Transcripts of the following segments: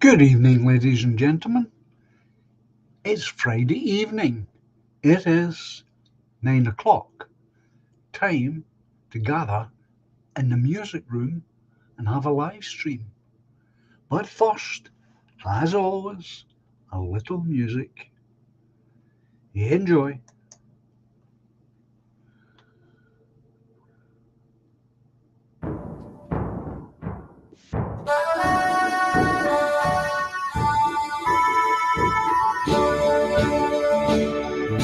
Good evening, ladies and gentlemen. It's Friday evening. It is 9 o'clock. Time to gather in the music room and have a live stream. But first, as always, a little music. Enjoy.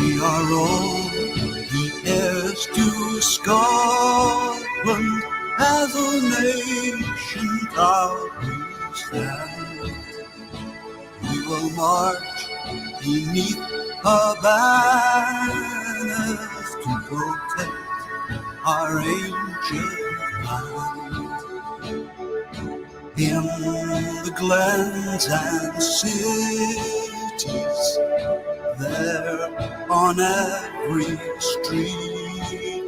We are all the heirs to Scotland, as a nation proudly stand. We will march beneath her banners to protect our ancient land. In the glens and cities, there on every street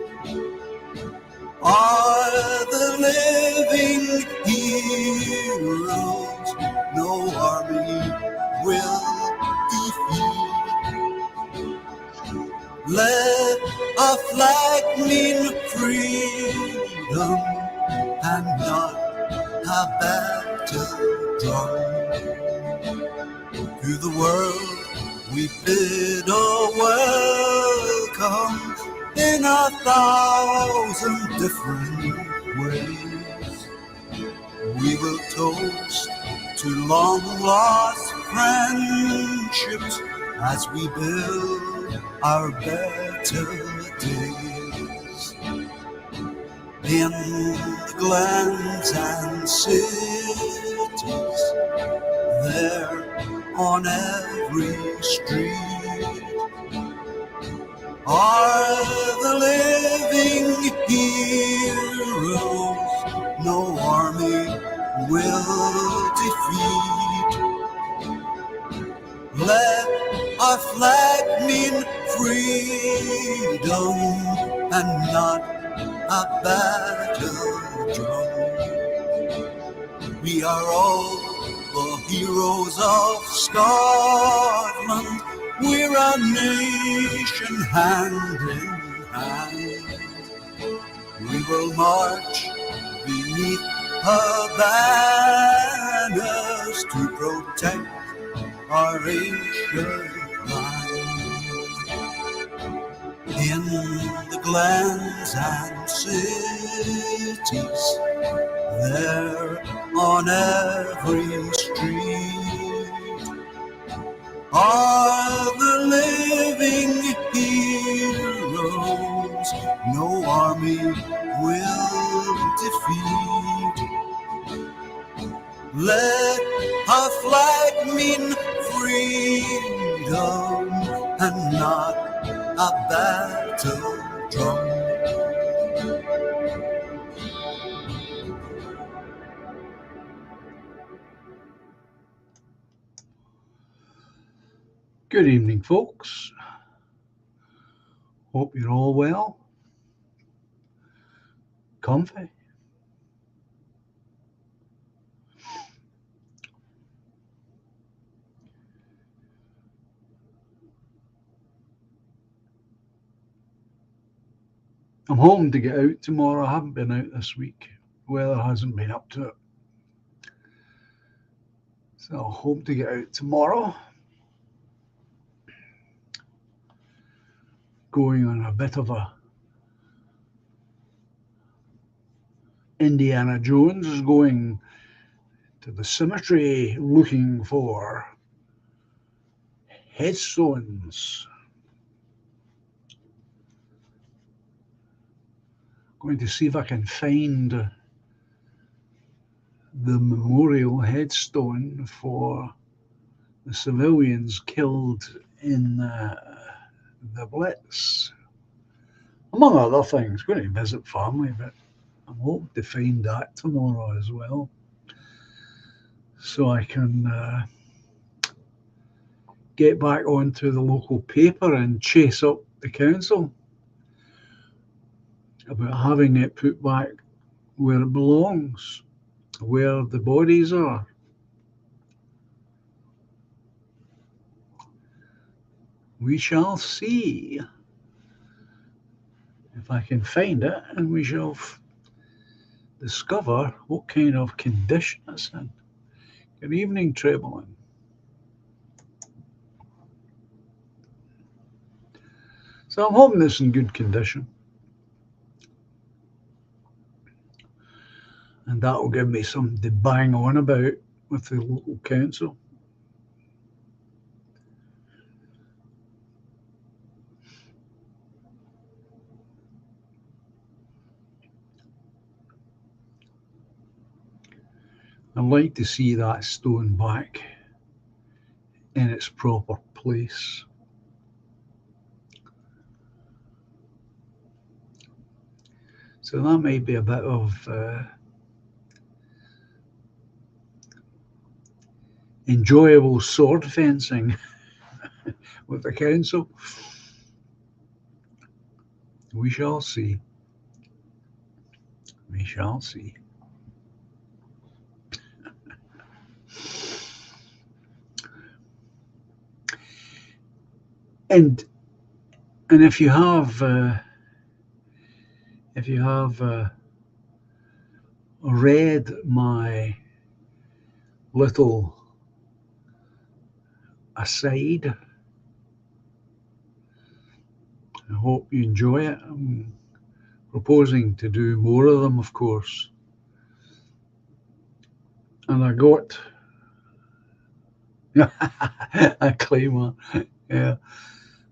are the living heroes no army will defeat. Let our flag mean freedom and not a battle drum. To the world we bid a welcome in 1,000 different ways. We will toast to long lost friendships as we build our better days. In the glens and cities, there on every street are the living heroes no army will defeat. Let our flag mean freedom and not a battle drum. We are all the heroes of Scotland. We're a nation hand in hand. We will march beneath her banners to protect our ancient land. In the glens and cities, there on every street are the living heroes no army will defeat. Let our flag mean freedom and not a battle drum. Good evening, folks. Hope you're all well. Comfy. I'm hoping to get out tomorrow. I haven't been out this week. Weather hasn't been up to it. So I hope to get out tomorrow. Going on a bit of a Indiana Jones is going to the cemetery looking for headstones. Going to see if I can find the memorial headstone for the civilians killed in the Blitz. Among other things, going to visit family, but I'm hoping to find that tomorrow as well, so I can get back onto the local paper and chase up the council about having it put back where it belongs, where the bodies are. We shall see if I can find it, and we shall discover what kind of condition it's in. Good evening, Trebling. So I'm hoping it's in good condition, and that will give me something to bang on about with the local council. I'd like to see that stone back in its proper place. So that might be a bit of enjoyable sword fencing with the council. We shall see. We shall see. And if you have read my little aside, I hope you enjoy it. I'm proposing to do more of them, of course. And I got a claimer. Yeah,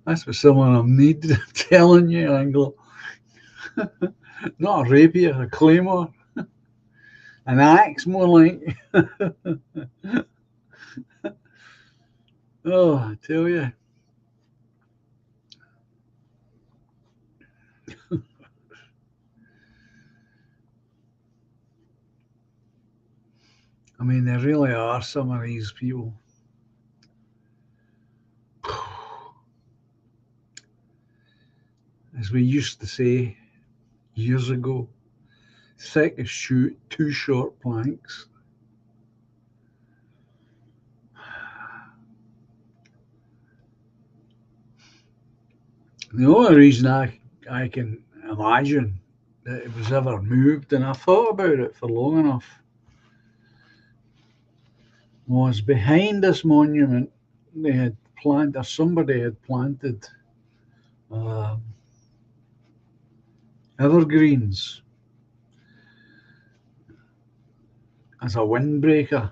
that's what someone I need. I'm telling you, Anglo. Not a rapier, a claymore. An axe, more like. Oh, I tell you. I mean, there really are some of these people. As we used to say years ago, thick as shoot, two short planks. The only reason I can imagine that it was ever moved, and I thought about it for long enough, was behind this monument they had planted, or somebody had planted uh, evergreens as a windbreaker,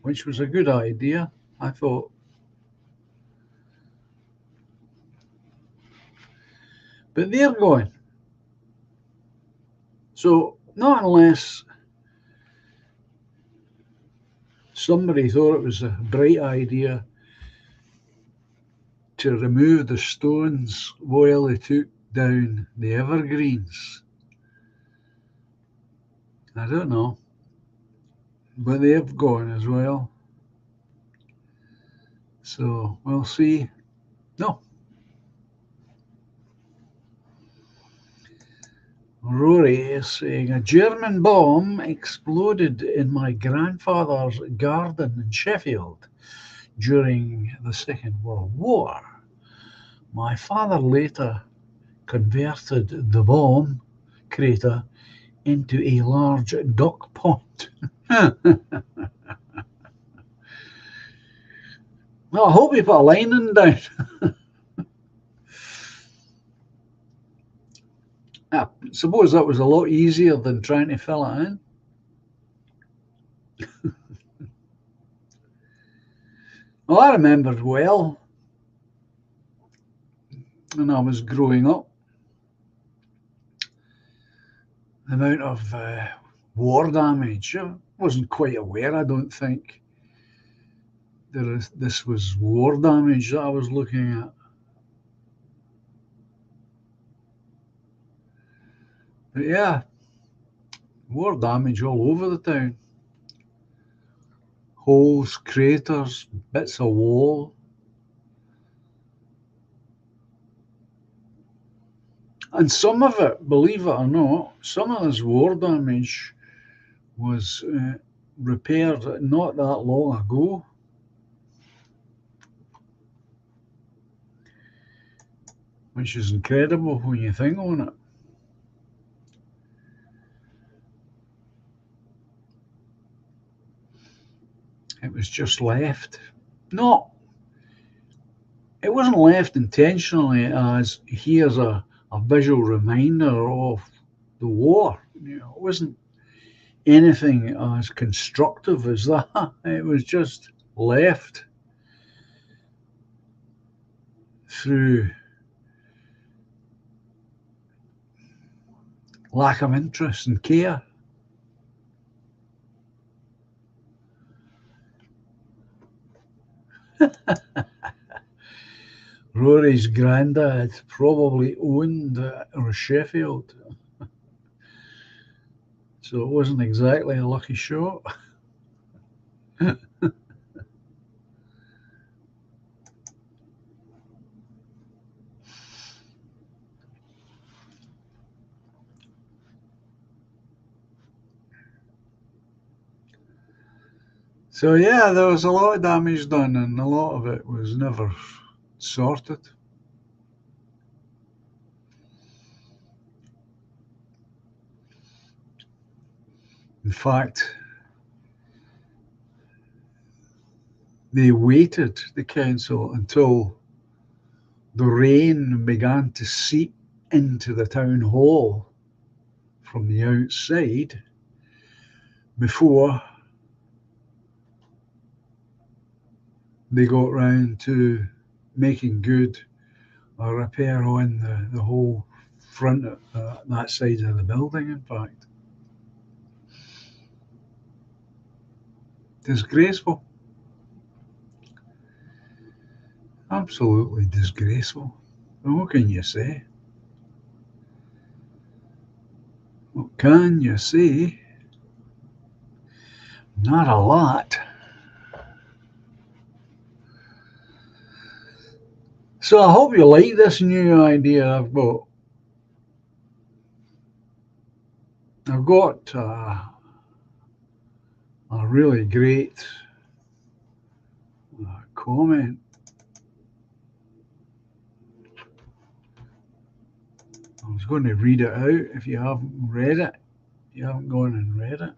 which was a good idea, I thought. But they're gone. So, not unless somebody thought it was a bright idea to remove the stones while they took down the evergreens. I don't know, but they've gone as well. So we'll see. No, Rory is saying a German bomb exploded in my grandfather's garden in Sheffield during the Second World War. My father later converted the bomb crater into a large duck pond. Well, I hope you put a lining down. I suppose that was a lot easier than trying to fill it in. Well, I remember well when I was growing up the amount of war damage. I wasn't quite aware, I don't think, this was war damage that I was looking at. But yeah, war damage all over the town. Holes, craters, bits of wall. And some of it, believe it or not, some of this war damage was repaired not that long ago. which is incredible when you think on it. It was just left. No, it wasn't left intentionally as here's a visual reminder of the war. It wasn't anything as constructive as that. It was just left through lack of interest and care. Rory's granddad probably owned Sheffield, so it wasn't exactly a lucky shot. So yeah, there was a lot of damage done, and a lot of it was never sorted. In fact, they waited, the council, until the rain began to seep into the town hall from the outside before they got round to making good a repair on the whole front of that side of the building, in fact. Disgraceful. Absolutely disgraceful. What can you say? What can you say? Not a lot. So I hope you like this new idea I've got. I've got a really great comment. I was going to read it out if you haven't read it. You haven't gone and read it.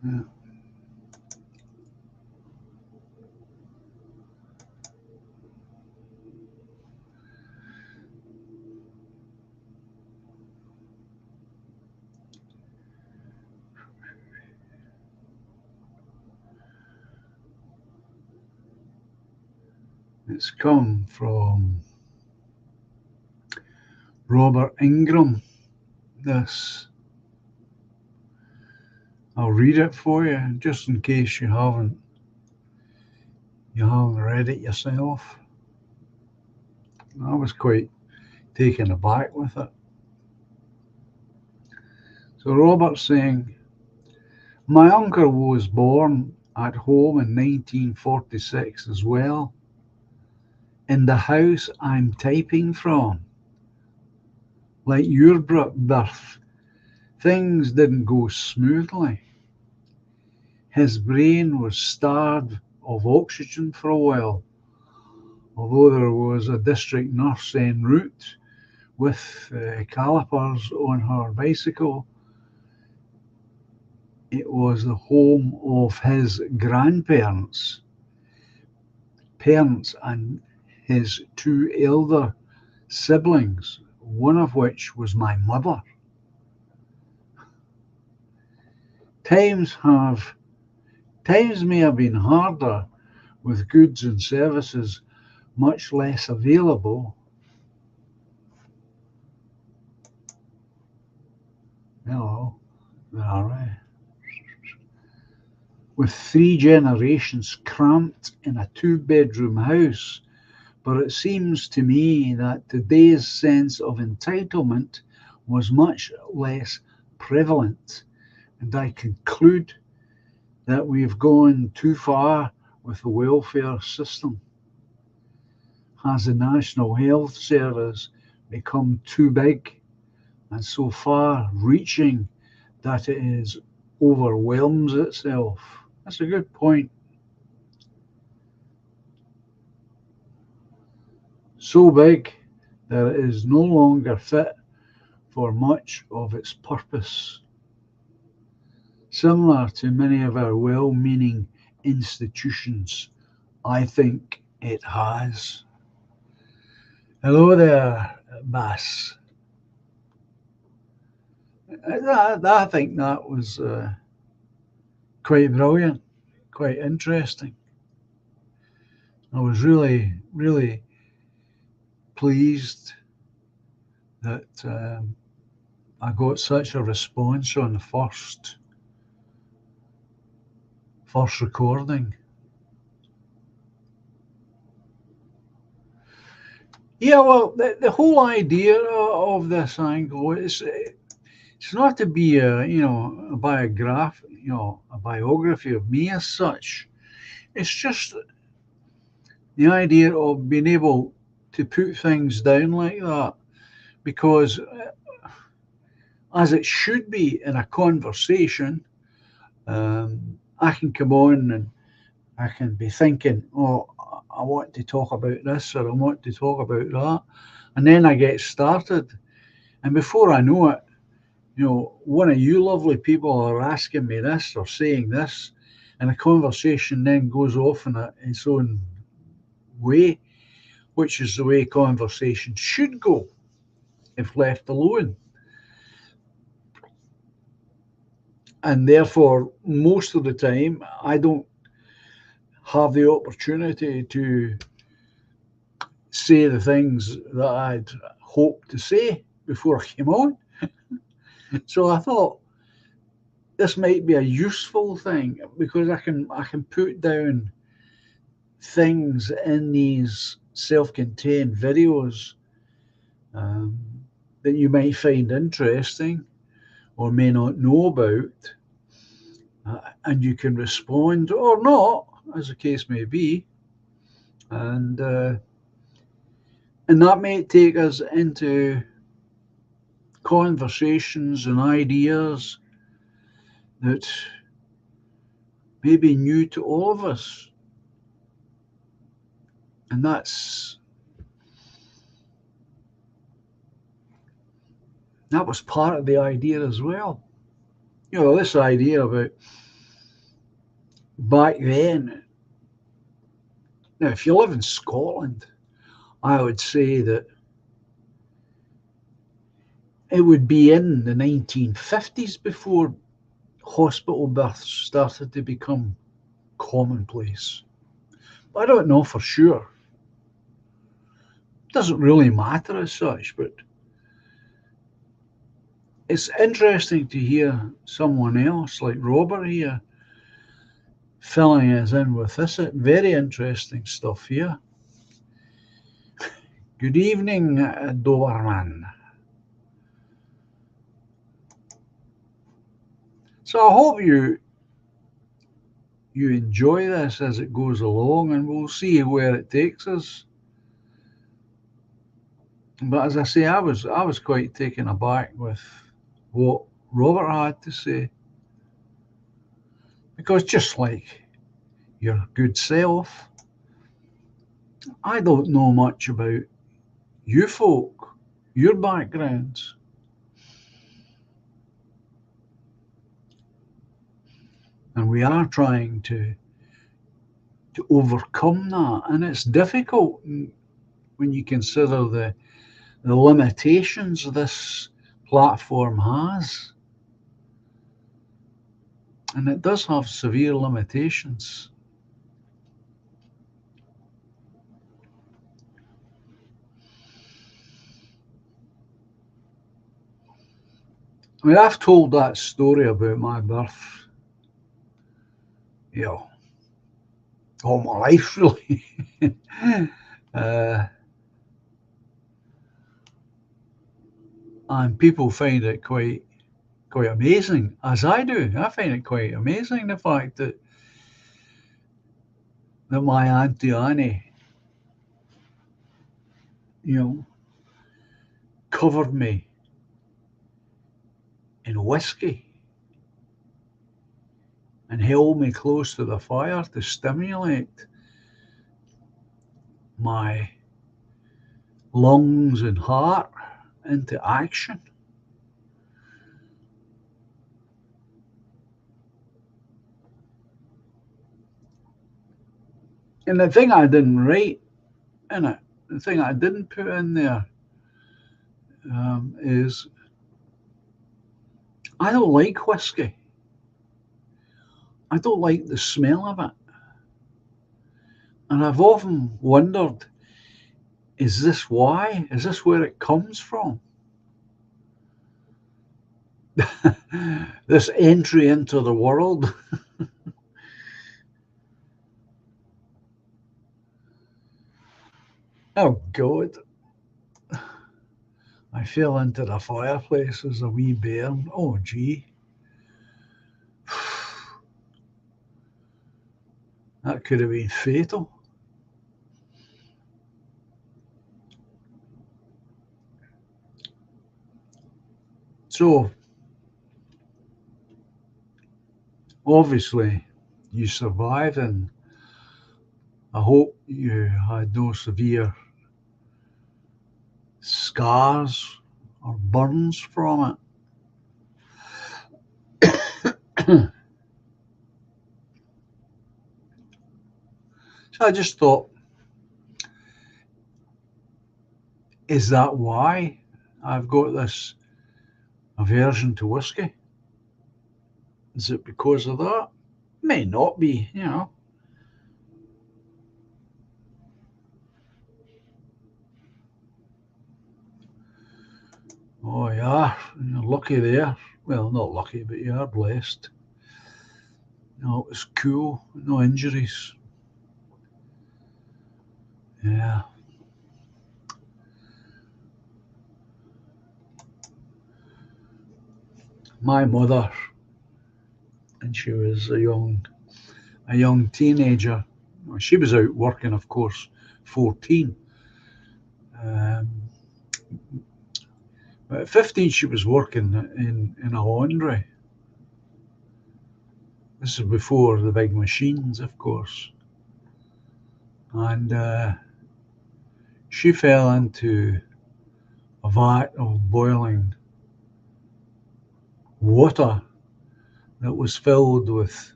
Yeah. It's come from Robert Ingram. This, I'll read it for you just in case you haven't read it yourself. I was quite taken aback with it. So Robert's saying, my uncle was born at home in 1946 as well, in the house I'm typing from. Like your birth, things didn't go smoothly. His brain was starved of oxygen for a while, although there was a district nurse en route with calipers on her bicycle. It was the home of his grandparents, parents, and his two elder siblings, one of which was my mother. Times have times may have been harder with goods and services much less available. Hello, where are we? With three generations cramped in a two-bedroom house. But it seems to me that today's sense of entitlement was much less prevalent, and I conclude that we've gone too far with the welfare system. Has the National Health Service become too big and so far reaching that it is overwhelms itself? That's a good point. So big that it is no longer fit for much of its purpose. Similar to many of our well meaning institutions, I think it has. Hello there, Bass. I think that was quite brilliant, quite interesting. I was really pleased that I got such a response on the first recording. Yeah, well, the whole idea of this angle is it's not to be a a biography of me as such. It's just the idea of being able to put things down like that because as it should be in a conversation, I can come on and I can be thinking, oh, I want to talk about this or I want to talk about that. And then I get started. And before I know it, one of you lovely people are asking me this or saying this. And the conversation then goes off in its own way, which is the way conversation should go if left alone. And therefore, most of the time, I don't have the opportunity to say the things that I'd hoped to say before I came on. So I thought this might be a useful thing because I can put down things in these self-contained videos um, that you might find interesting or may not know about, and you can respond or not, as the case may be, and uh, and that may take us into conversations and ideas that may be new to all of us, and that was part of the idea as well. This idea about back then. Now, if you live in Scotland, I would say that it would be in the 1950s before hospital births started to become commonplace. But I don't know for sure. It doesn't really matter as such, but it's interesting to hear someone else like Robert here filling us in with this very interesting stuff here. Good evening, Doberman. So I hope you enjoy this as it goes along, and we'll see where it takes us. But as I say, I was quite taken aback with what Robert had to say, because just like your good self, I don't know much about you folk, your backgrounds, and we are trying to overcome that, and it's difficult when you consider the limitations this platform has, and it does have severe limitations. I mean, I've told that story about my birth, you know, all my life, really. uh, and people find it quite amazing, as I do. I find it quite amazing the fact that my auntie Annie, you know, covered me in whiskey and held me close to the fire to stimulate my lungs and heart into action. And the thing I didn't write in it, the thing I didn't put in there, is I don't like whiskey. I don't like the smell of it. And I've often wondered, is this why? Is this where it comes from? This entry into the world. Oh, God. I fell into the fireplace as a wee bairn. Oh, gee. That could have been fatal. So, obviously, you survived, and I hope you had no severe scars or burns from it. So I just thought, is that why I've got this aversion to whiskey? Is it because of that? May not be. Oh, yeah, you're lucky there. Well, not lucky, but you are blessed. No, it was cool. No injuries. Yeah. My mother, and she was a young teenager. Well, she was out working, of course, 14. Um, but at 15, she was working in a laundry. This is before the big machines, of course. And she fell into a vat of boiling water that was filled with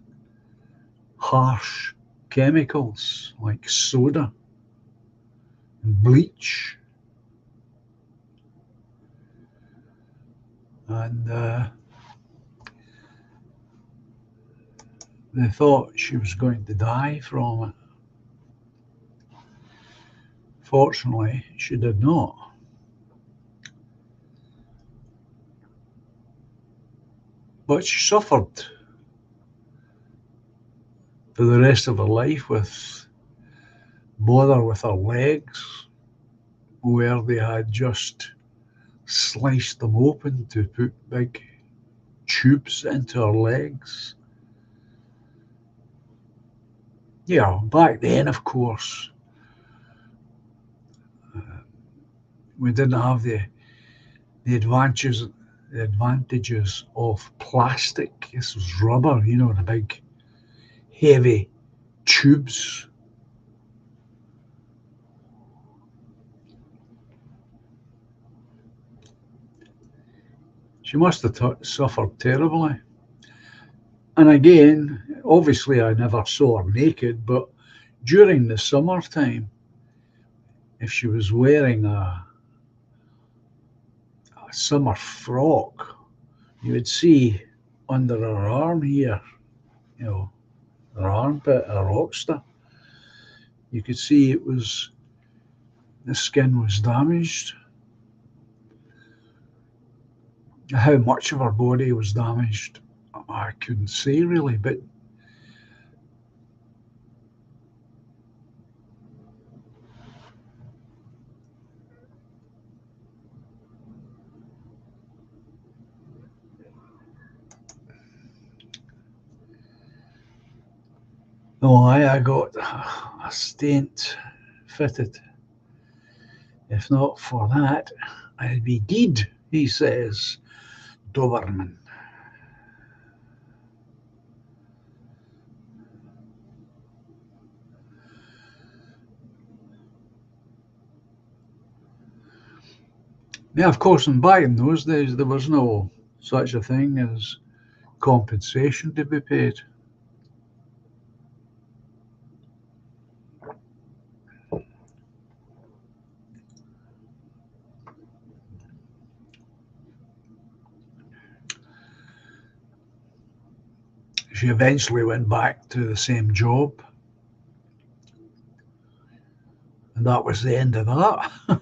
harsh chemicals like soda and bleach. And they thought she was going to die from it. Fortunately, she did not. But she suffered for the rest of her life with bother with her legs, where they had just sliced them open to put big tubes into her legs. Yeah, back then, of course, uh, we didn't have the advantages of plastic. This was rubber, the big heavy tubes. She must have suffered terribly. And again, obviously, I never saw her naked, but during the summertime, if she was wearing a summer frock, you would see under her arm here, you know, her armpit, her rockster, you could see the skin was damaged. How much of her body was damaged, I couldn't say really, but no, I got a stent fitted. If not for that, I'd be dead, he says, Doberman. Yeah, of course, and back in those days, there was no such a thing as compensation to be paid. She eventually went back to the same job, and that was the end of that.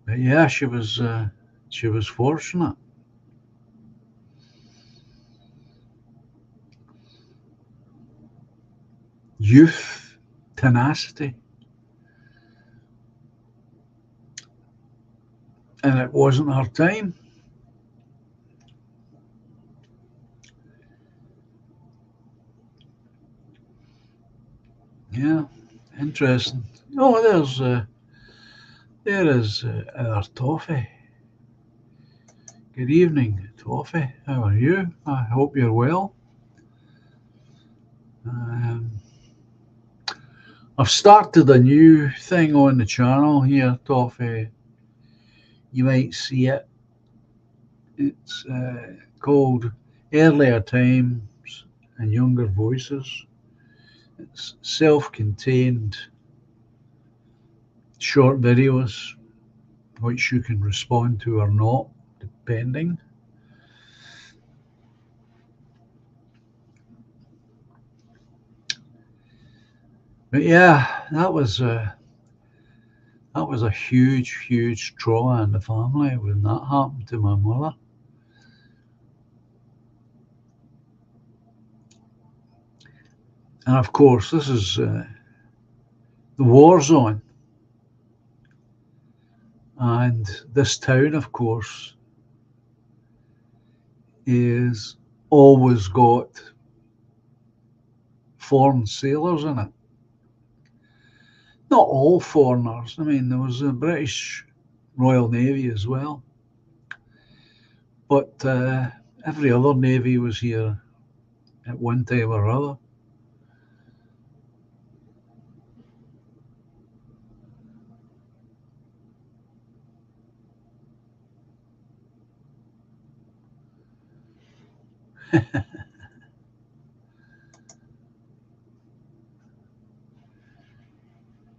But yeah, she was fortunate. Youth, tenacity, and it wasn't her time. Yeah, interesting. Oh, there is our Toffee. Good evening, Toffee. How are you? I hope you're well. Um, I've started a new thing on the channel here, Toffee. You might see it. It's called Earlier Times and Younger Voices. It's self-contained short videos which you can respond to or not, depending. But yeah, that was a huge, huge trauma in the family when that happened to my mother. And of course, this is the war zone, and this town, of course, is always got foreign sailors in it. Not all foreigners. I mean, there was a British Royal Navy as well, but every other navy was here at one time or other.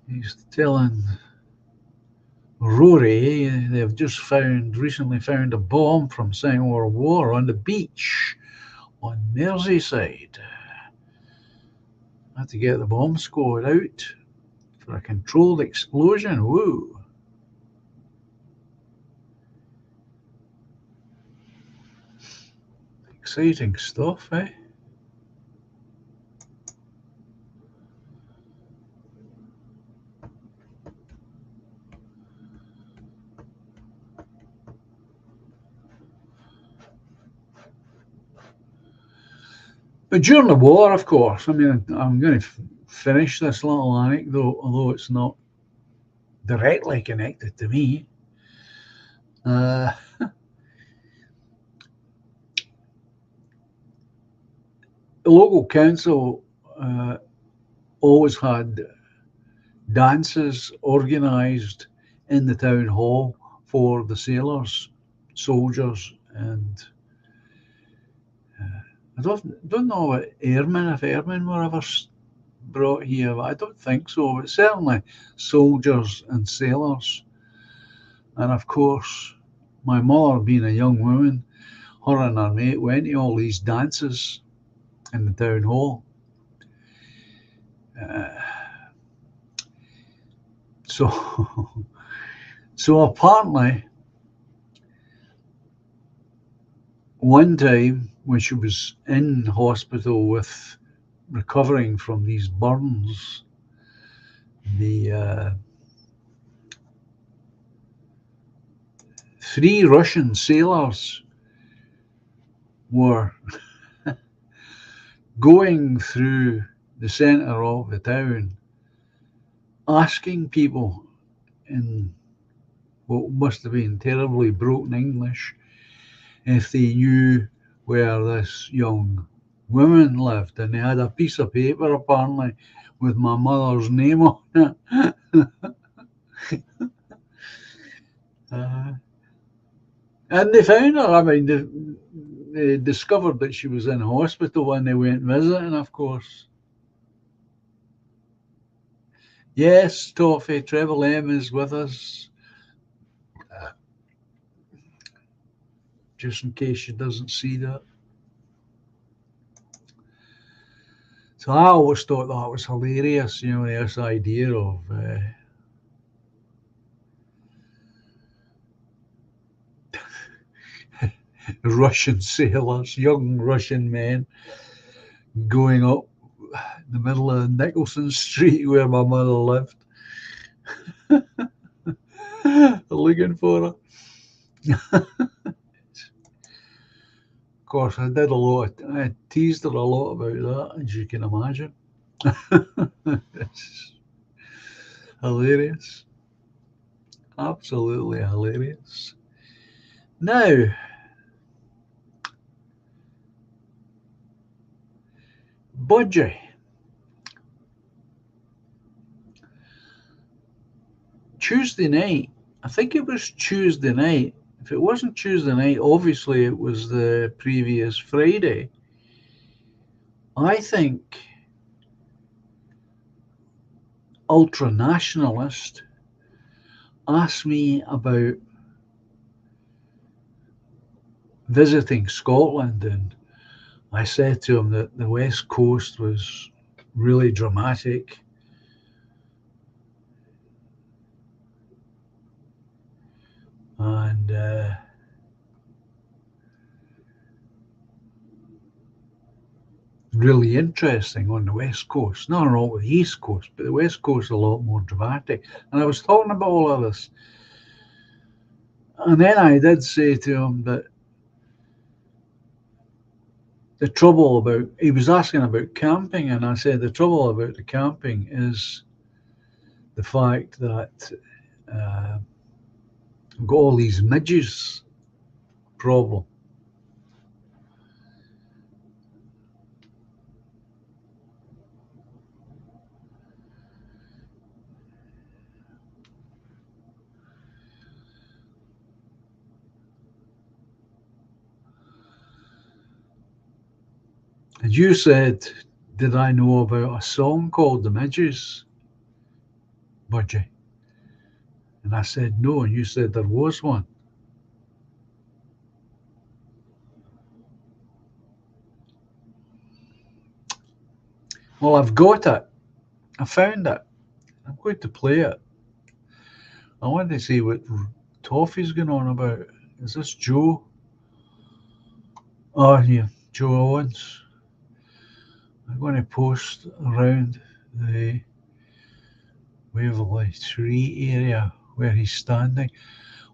He's telling Rory they've just recently found a bomb from Second World War on the beach on Merseyside. I had to get the bomb squad out for a controlled explosion. Woo! Exciting stuff, eh? But during the war, of course, I mean, I'm going to finish this little anecdote, although it's not directly connected to me. Uh, the local council always had dances organised in the town hall for the sailors, soldiers, and I don't know if airmen were ever brought here, but I don't think so. But certainly soldiers and sailors. And of course, my mother, being a young woman, her and her mate went to all these dances in the town hall. Uh, so, so apparently, one time when she was in hospital with recovering from these burns, the three Russian sailors were going through the center of the town, asking people in what must have been terribly broken English if they knew where this young women lived, and they had a piece of paper apparently with my mother's name on it. uh, and they found her. I mean, they discovered that she was in hospital when they went visiting, of course. Yes, Toffee, Treble M is with us, uh, just in case she doesn't see that. So I always thought that was hilarious, this idea of Russian sailors, young Russian men, going up the middle of Nicholson Street where my mother lived, looking for her. Of course, I teased her a lot about that, as you can imagine. It's hilarious. Absolutely hilarious. Now, Budgie, Tuesday night, I think it was Tuesday night. If it wasn't Tuesday night, obviously it was the previous Friday. I think ultra nationalist asked me about visiting Scotland, and I said to him that the West Coast was really dramatic, and really interesting on the West Coast. Not all the East Coast, but the West Coast is a lot more dramatic. And I was talking about all of this. And then I did say to him that the trouble about, he was asking about camping, and I said the trouble about the camping is the fact that uh, we've got all these midges problem. And you said, did I know about a song called The Midges, Budgie? And I said, no. And you said there was one. Well, I've got it. I found it. I'm going to play it. I want to see what Toffee's going on about. Is this Joe? Oh, yeah, Joe Owens. I'm going to post around the Waverley Tree area where he's standing.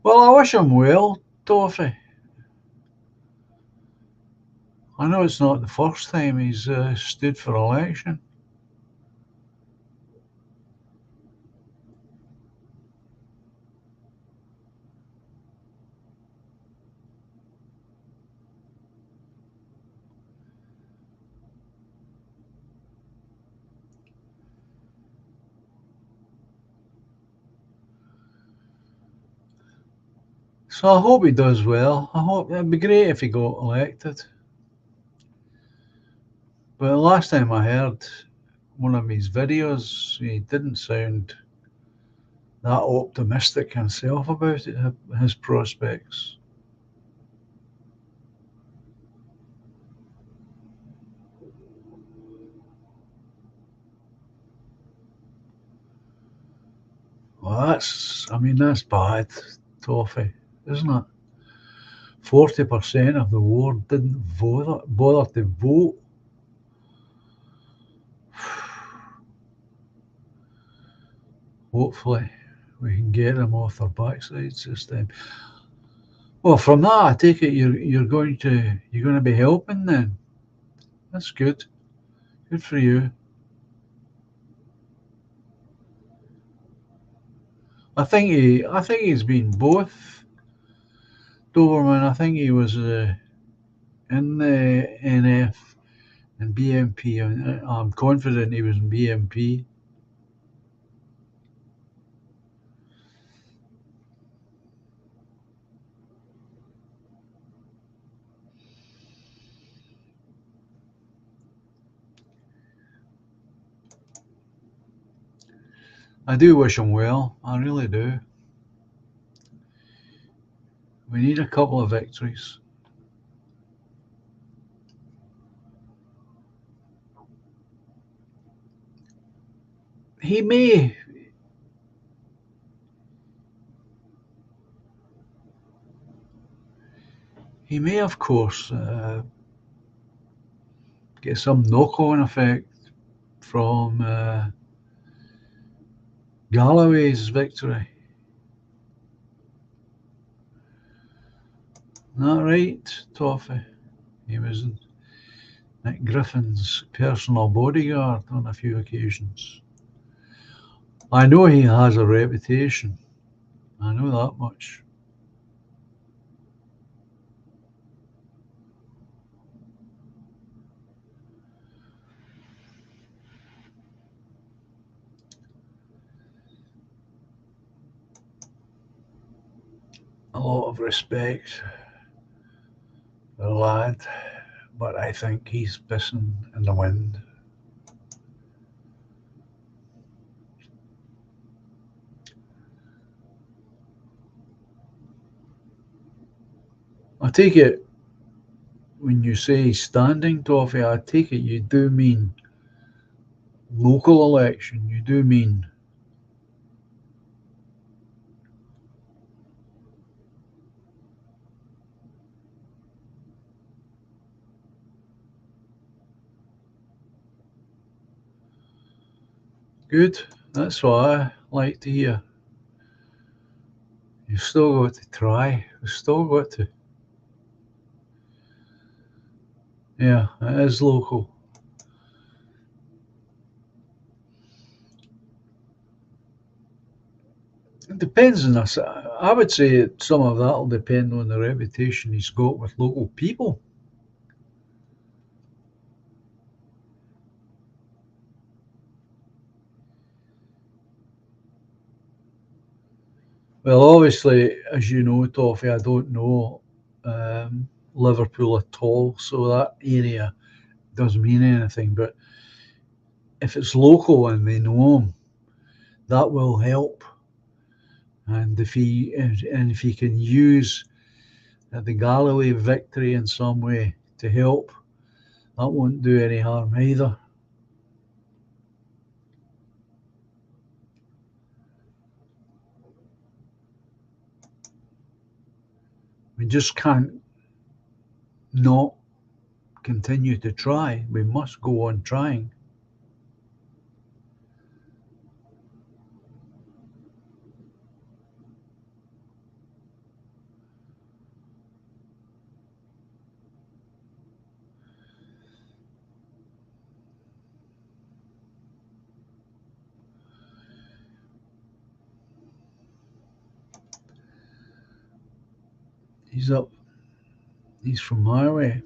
Well, I wish him well, Toffee. I know it's not the first time he's stood for election. So I hope he does well. I hope it'd be great if he got elected. But the last time I heard one of his videos, he didn't sound that optimistic himself about it, his prospects. Well, that's bad, Toffee, isn't it? 40% of the ward didn't bother to vote. Hopefully, we can get them off their backsides this time. Well, from that, I take it you're going to be helping then. That's good. Good for you. I think he's been both, Doberman. I think he was in the NF in BMP. I'm confident he was in BMP. I do wish him well. I really do. We need a couple of victories. He may of course, get some knock-on effect from Galloway's victory. Not right, Toffee? He was Nick Griffin's personal bodyguard on a few occasions. I know he has a reputation. I know that much. A lot of respect for the lad, but I think he's pissing in the wind. I take it when you say standing, Toffee, I take it you do mean local election. You do mean good. That's what I like to hear. You've still got to try. You've still got to. Yeah, it is local. It depends on us. I would say some of that will depend on the reputation he's got with local people. Well, obviously, as you know, Toffee, I don't know Liverpool at all, so that area doesn't mean anything. But if it's local and they know him, that will help. And if he can use the Galloway victory in some way to help, that won't do any harm either. We just can't not continue to try. We must go on trying. He's up. He's from my way,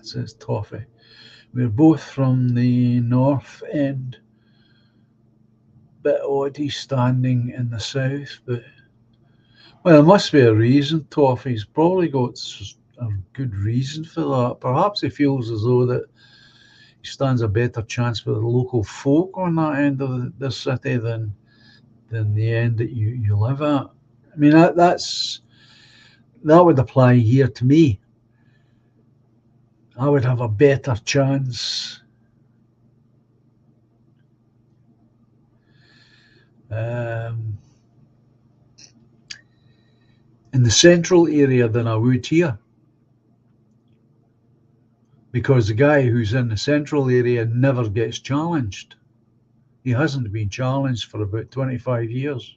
says Toffee. We're both from the north end. Bit odd he's standing in the south, but well, there must be a reason. Toffee's probably got a good reason for that. Perhaps he feels as though that he stands a better chance with the local folk on that end of the city than the end that you live at. I mean, that would apply here to me. I would have a better chance um, in the central area than I would here. Because the guy who's in the central area never gets challenged. He hasn't been challenged for about 25 years.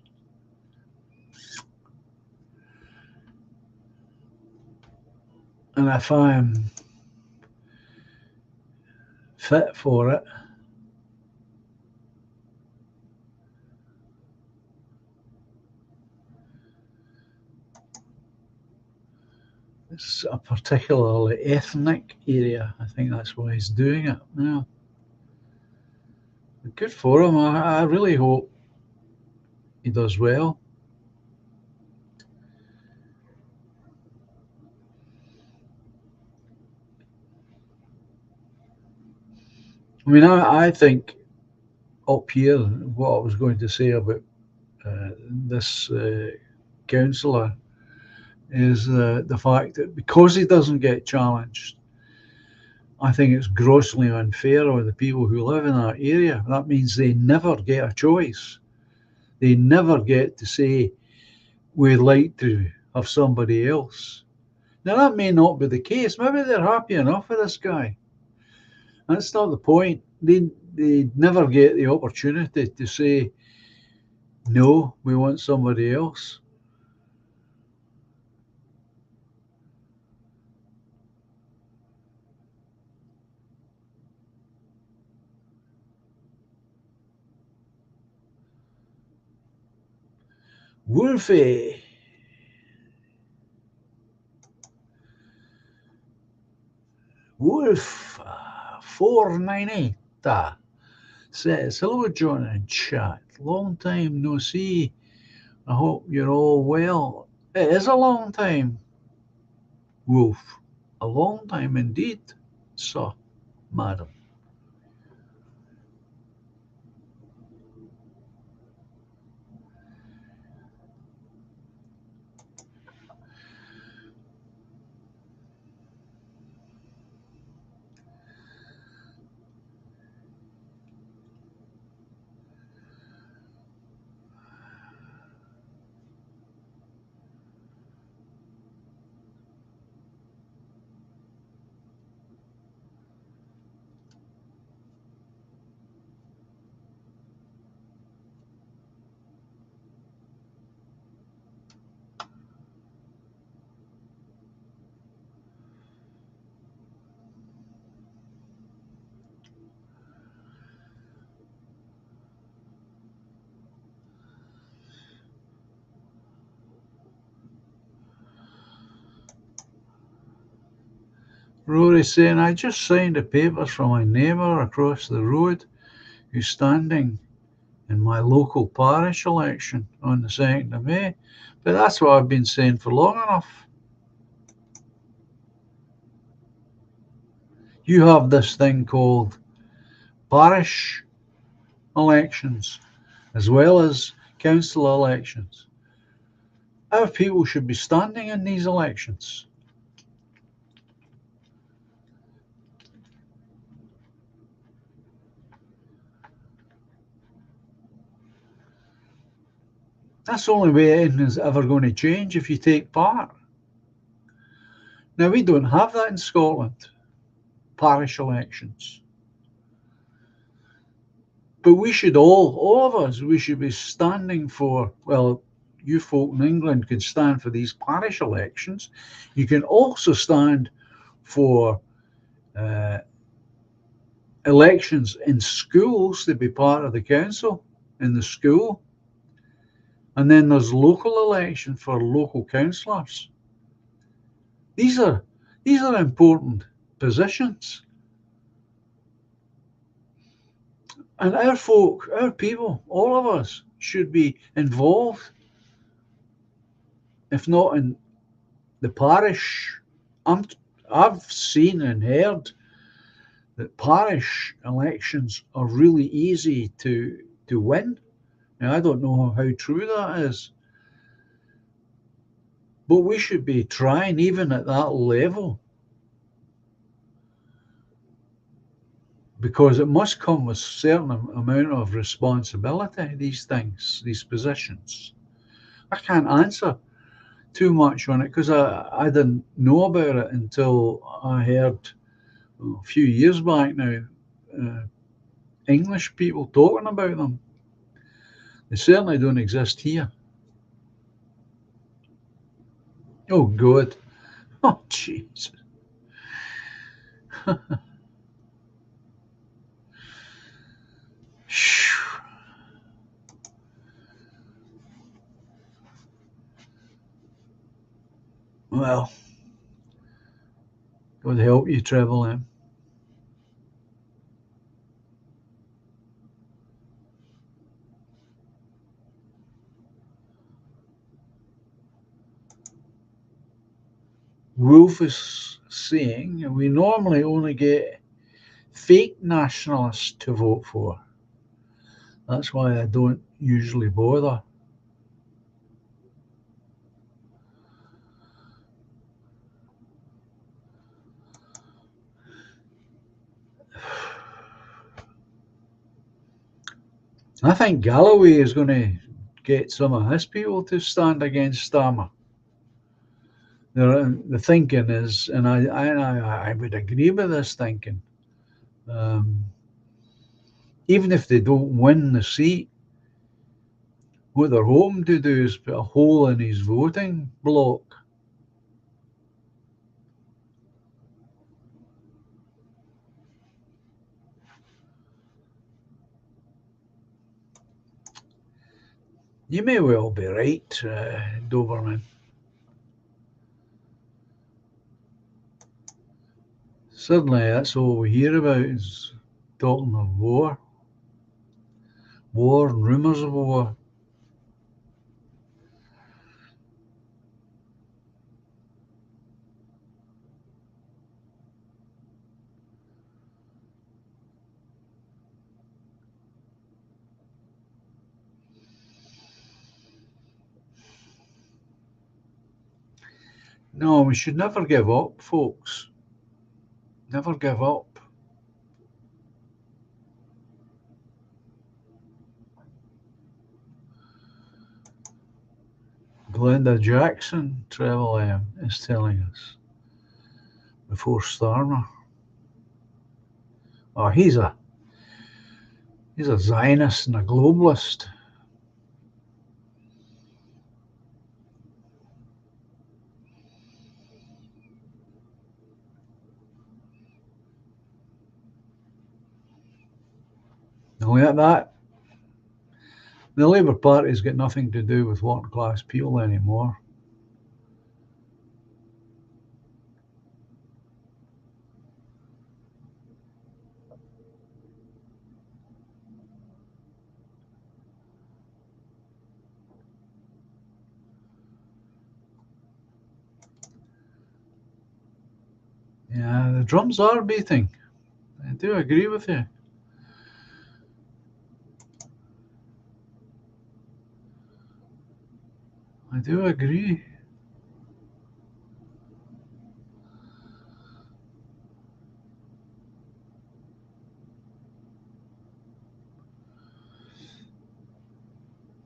And if I'm fit for it, It's a particularly ethnic area. I think that's why he's doing it. Yeah. Good for him. I really hope he does well. I mean, I think up here, what I was going to say about this councillor is the fact that because he doesn't get challenged, I think it's grossly unfair on the people who live in that area. That means they never get a choice. They never get to say, we'd like to have somebody else. Now, that may not be the case. Maybe they're happy enough with this guy. That's not the point. They never get the opportunity to say, no, we want somebody else. Wolfie. Wolf 498 says, hello, John and chat. Long time no see. I hope you're all well. It is a long time, Wolf. A long time indeed, sir, madam. Rory saying, I just signed the papers for my neighbour across the road who's standing in my local parish election on the 2nd of May. But that's what I've been saying for long enough. You have this thing called parish elections as well as council elections. Our people should be standing in these elections. That's the only way anything's ever going to change if you take part. Now, we don't have that in Scotland, parish elections. But we should all of us, we should be standing for, well, you folk in England can stand for these parish elections. You can also stand for elections in schools to be part of the council in the school. And then there's local election for local councillors. These are important positions. And our folk, our people, all of us should be involved, if not in the parish. I've seen and heard that parish elections are really easy to win. Now, I don't know how true that is, but we should be trying even at that level, because it must come with a certain amount of responsibility, these things, these positions. I can't answer too much on it because I didn't know about it until I heard a few years back now English people talking about them. They certainly don't exist here. Oh, God. Oh, jeez. Well, would help you travel in. Wolf is saying we normally only get fake nationalists to vote for. That's why I don't usually bother. I think Galloway is going to get some of his people to stand against Starmer. The thinking is, and I would agree with this thinking, even if they don't win the seat, what they're hoping to do is put a hole in his voting block. You may well be right, Doberman. Suddenly, that's all we hear about is talking of war and rumours of war. No, we should never give up, folks. Never give up. Glenda Jackson, Travel is telling us before Starmer. Oh, he's a Zionist and a globalist. Now, at that, the Labour Party's got nothing to do with working class people anymore. Yeah, the drums are beating. I do agree with you. I do agree.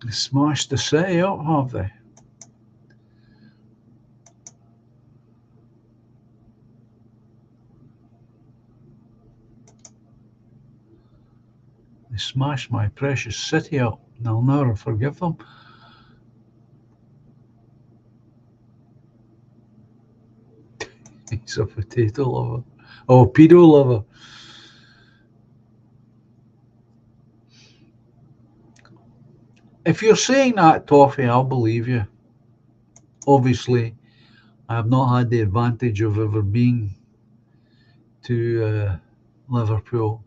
They smashed the city up, have they? They smashed my precious city up, and I'll never forgive them. He's a potato lover. Oh, pedo lover. If you're saying that, Toffee, I'll believe you. Obviously, I have not had the advantage of ever being to Liverpool.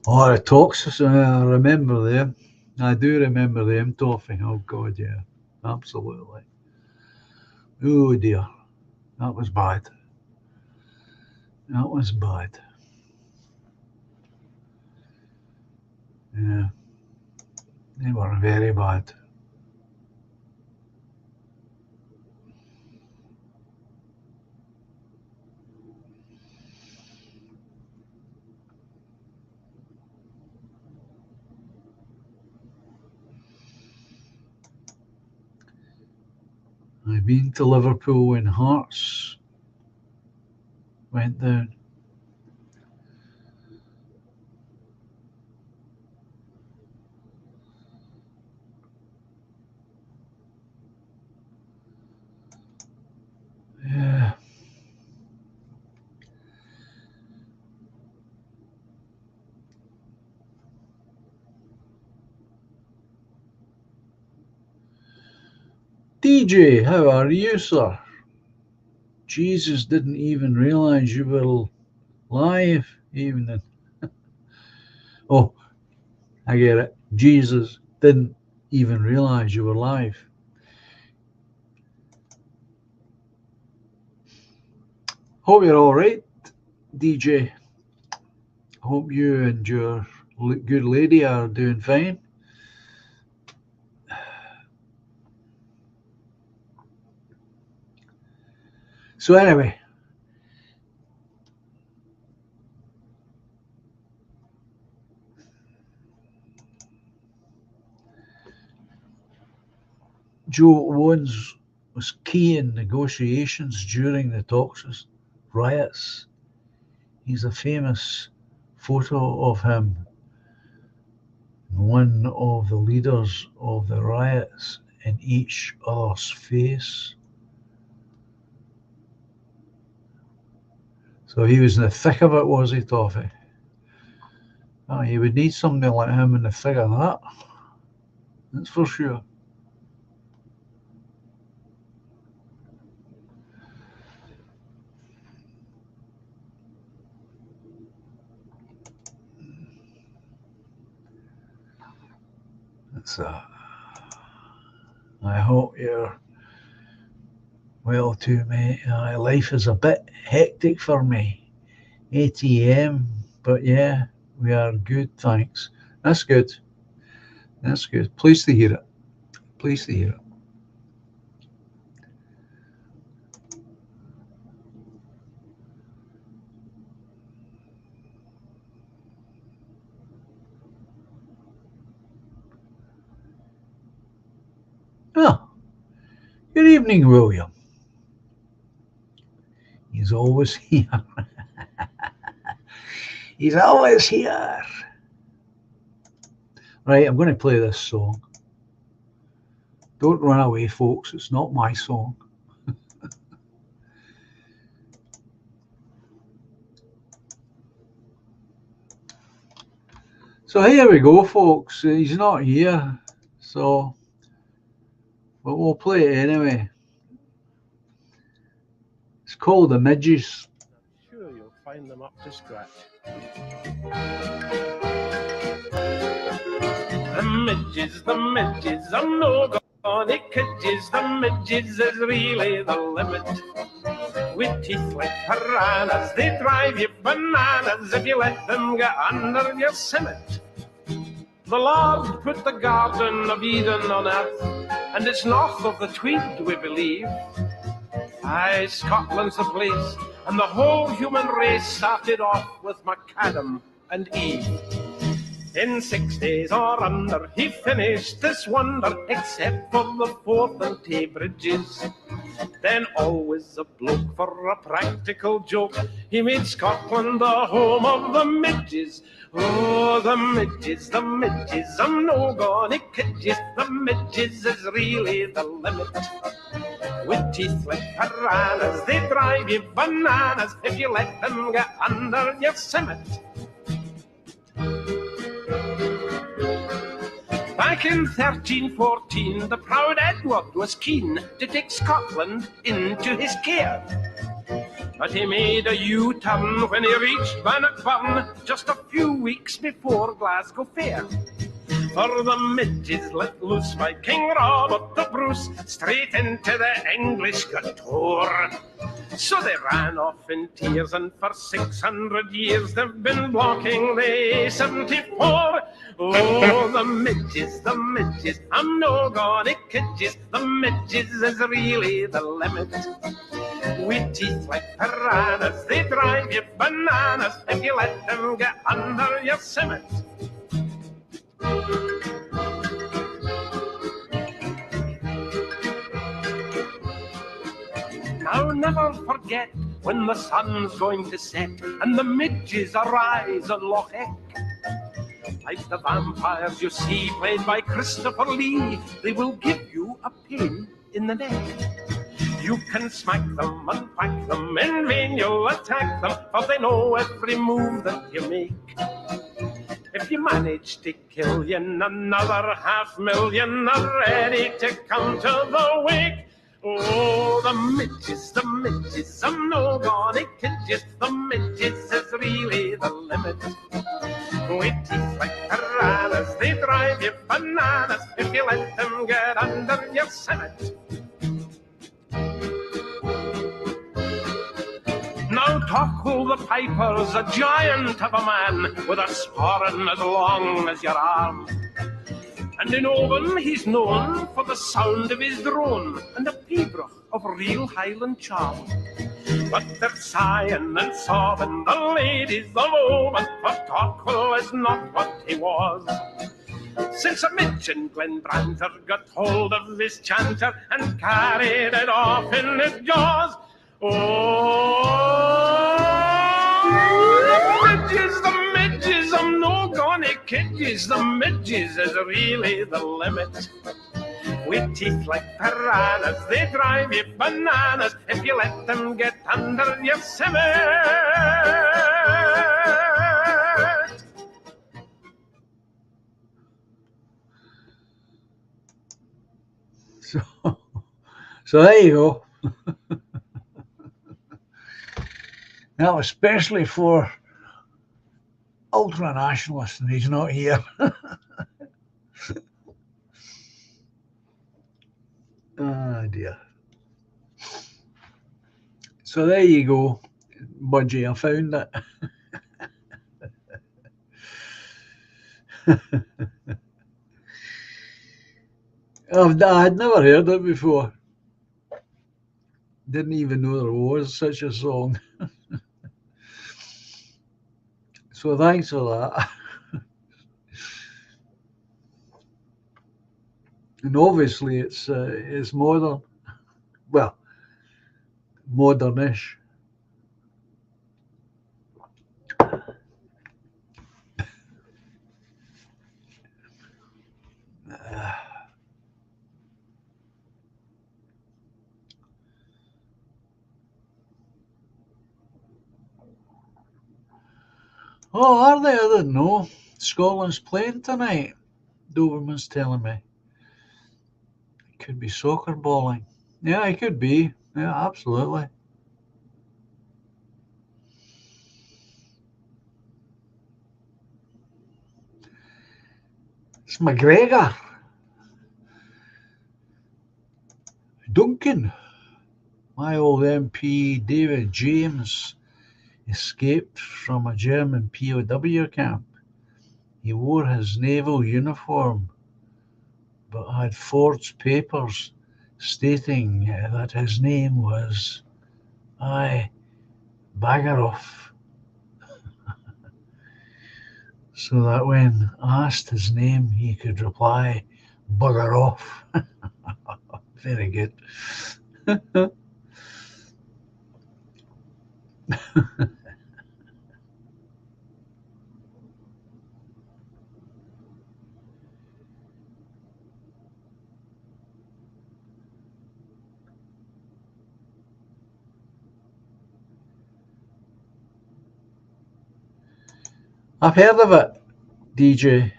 Oh, the talks, I remember them. I do remember them, Toffee. Oh, God, yeah. Absolutely. Oh, dear. That was bad. That was bad. Yeah. They were very bad. I've been to Liverpool when Hearts went down. Yeah. DJ, how are you, sir? Jesus didn't even realize you were live, even then. Oh, I get it. Jesus didn't even realize you were live. Hope you're all right, DJ. Hope you and your good lady are doing fine. So anyway, Joe Owens was key in negotiations during the Texas riots. He's a famous photo of him, one of the leaders of the riots in each other's face. So he was in the thick of it, was he, Toffee? Oh, you would need somebody like him in the thick of that. That's for sure. So I hope you're well too, mate. Life is a bit hectic for me. ATM, but yeah, we are good, thanks. That's good. That's good. Pleased to hear it. Pleased to hear it. Oh, good evening, William. He's always here. He's always here. Right, I'm going to play this song. Don't run away, folks. It's not my song. So here we go, folks. He's not here, so but we'll play it anyway. It's called The Midges. I'm sure you'll find them up to scratch. The midges, I'm no gonna kidges. The midges is really the limit. With teeth like piranhas, they drive you bananas if you let them get under your simmet. The Lord put the Garden of Eden on earth, and it's north of the Tweed, we believe. Aye, Scotland's the place, and the whole human race started off with Macadam and Eve. In 6 days or under, he finished this wonder, except for the Forth and Tay bridges. Then always a bloke for a practical joke, he made Scotland the home of the midges. Oh, the midges, I'm no gonna kidges. The midges is really the limit. With teeth like piranhas, they drive you bananas if you let them get under your simmet. Back in 1314, the proud Edward was keen to take Scotland into his care. But he made a U-turn when he reached Bannockburn just a few weeks before Glasgow Fair. For the midges let loose by King Robert the Bruce, straight into the English got tore. So they ran off in tears, and for 600 years they've been blocking the A74. Oh, the midges, I'm no gonna kidges. The midges is really the limit. With teeth like piranhas, they drive you bananas if you let them get under your simmet. Now never forget when the sun's going to set and the midges arise on Loch Eck. Like the vampires you see played by Christopher Lee, they will give you a pain in the neck. You can smack them and whack them, in vain you'll attack them, for they know every move that you make. If you manage to kill you, another 500,000 are ready to come to the wake. Oh, the midges, I'm no gonna kid you. The midges is really the limit. With teeth like piranhas, they drive you bananas if you let them get under your summit. Now Tackle the Piper's a giant of a man with a sporran as long as your arm. And in Oban he's known for the sound of his drone and a pibroch of real Highland charm. But they're sighing and sobbing, the ladies of Oban, for Tackle is not what he was. Since a midge in Glenbranther got hold of his chanter and carried it off in his jaws. Oh, the midges, I'm no gonna kid yous. The midges is really the limit. With teeth like piranhas, they drive you bananas if you let them get under your summit. So there you go. Now, especially for ultra-nationalists, and he's not here. Oh, dear. So there you go, Budgie, I found it. I'd never heard it before. Didn't even know there was such a song. So thanks for that. And obviously it's modern. Well, modernish. Oh, are they? I didn't know. Scotland's playing tonight. Doberman's telling me. It could be soccer balling. Yeah, it could be. Yeah, absolutely. It's McGregor. Duncan. My old MP David James escaped from a German POW camp. He wore his naval uniform but had forged papers stating that his name was Bagaroff. So that when asked his name, he could reply, Bugger off. Very good. I've heard of it, DJ.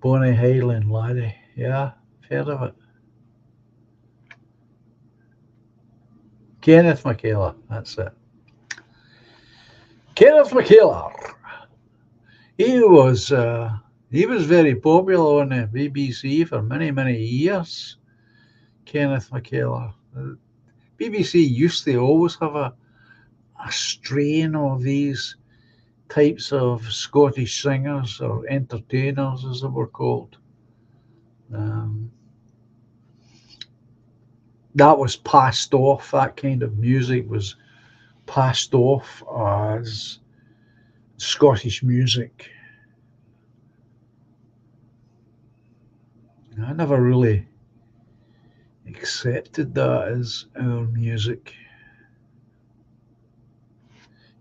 Bonnie Highland Laddie. Yeah, I've heard of it. Kenneth McKellar, that's it. Kenneth McKellar. He was very popular on the BBC for many, many years. Kenneth McKellar. BBC used to always have a strain of these types of Scottish singers or entertainers, as they were called. That was passed off. That kind of music was passed off as Scottish music. I never really accepted that as our music.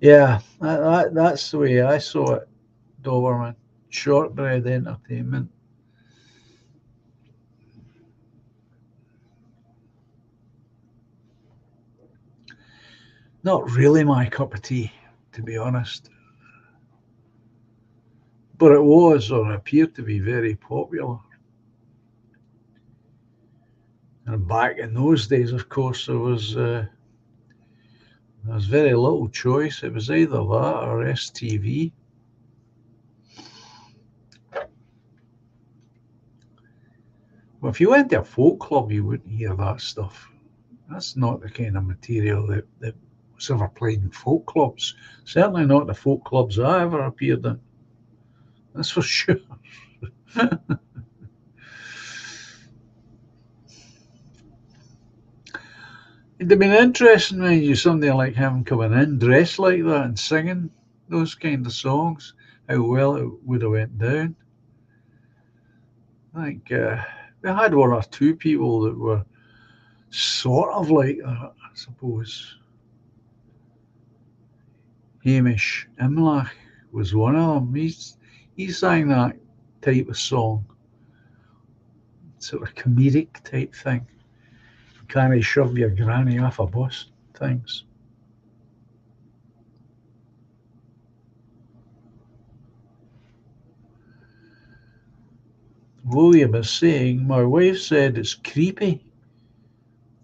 Yeah, that's the way I saw it, Doberman. Shortbread entertainment. Not really my cup of tea, to be honest. but it was or appeared to be very popular. And back in those days, of course, there was very little choice. It was either that or STV. Well, if you went to a folk club, you wouldn't hear that stuff. That's not the kind of material that was ever played in folk clubs. Certainly not the folk clubs I ever appeared in. That's for sure. It'd have been interesting when you somebody like him coming in dressed like that and singing those kind of songs. How well it would have went down. I think we had one or two people that were sort of like that, I suppose. Hamish Imlach was one of them. He sang that type of song, sort of comedic type thing. Can't shove your granny off a bus things. William is saying, my wife said it's creepy,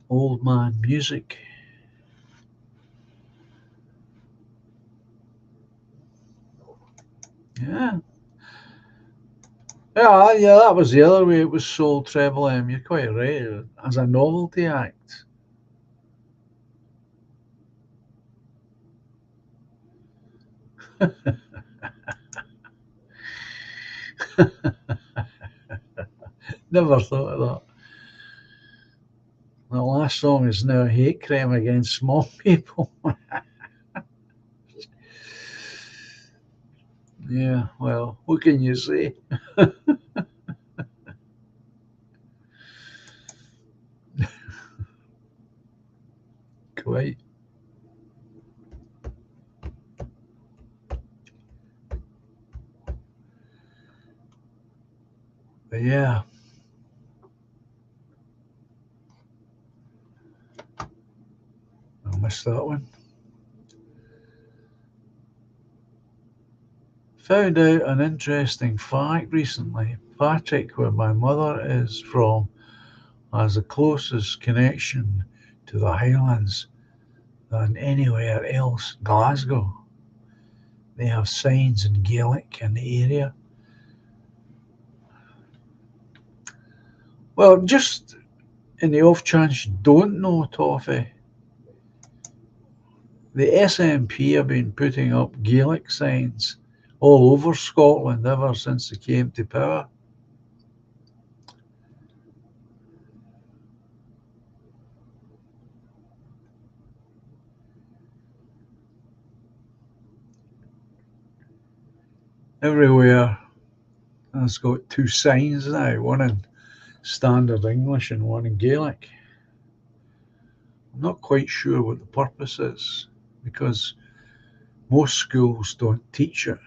old man music. Yeah. Yeah, that was the other way it was sold, Treble M. You're quite right. As a novelty act. Never thought of that. The last song is now a hate crime against small people. Yeah, well, what can you say? Quite. But yeah, I missed that one. Found out an interesting fact recently. Patrick, where my mother is from, has the closest connection to the Highlands than anywhere else. Glasgow. They have signs in Gaelic in the area. Well, just in the off chance you don't know, Toffee, the SNP have been putting up Gaelic signs all over Scotland ever since they came to power. Everywhere has got two signs now, one in standard English and one in Gaelic. I'm not quite sure what the purpose is because most schools don't teach it.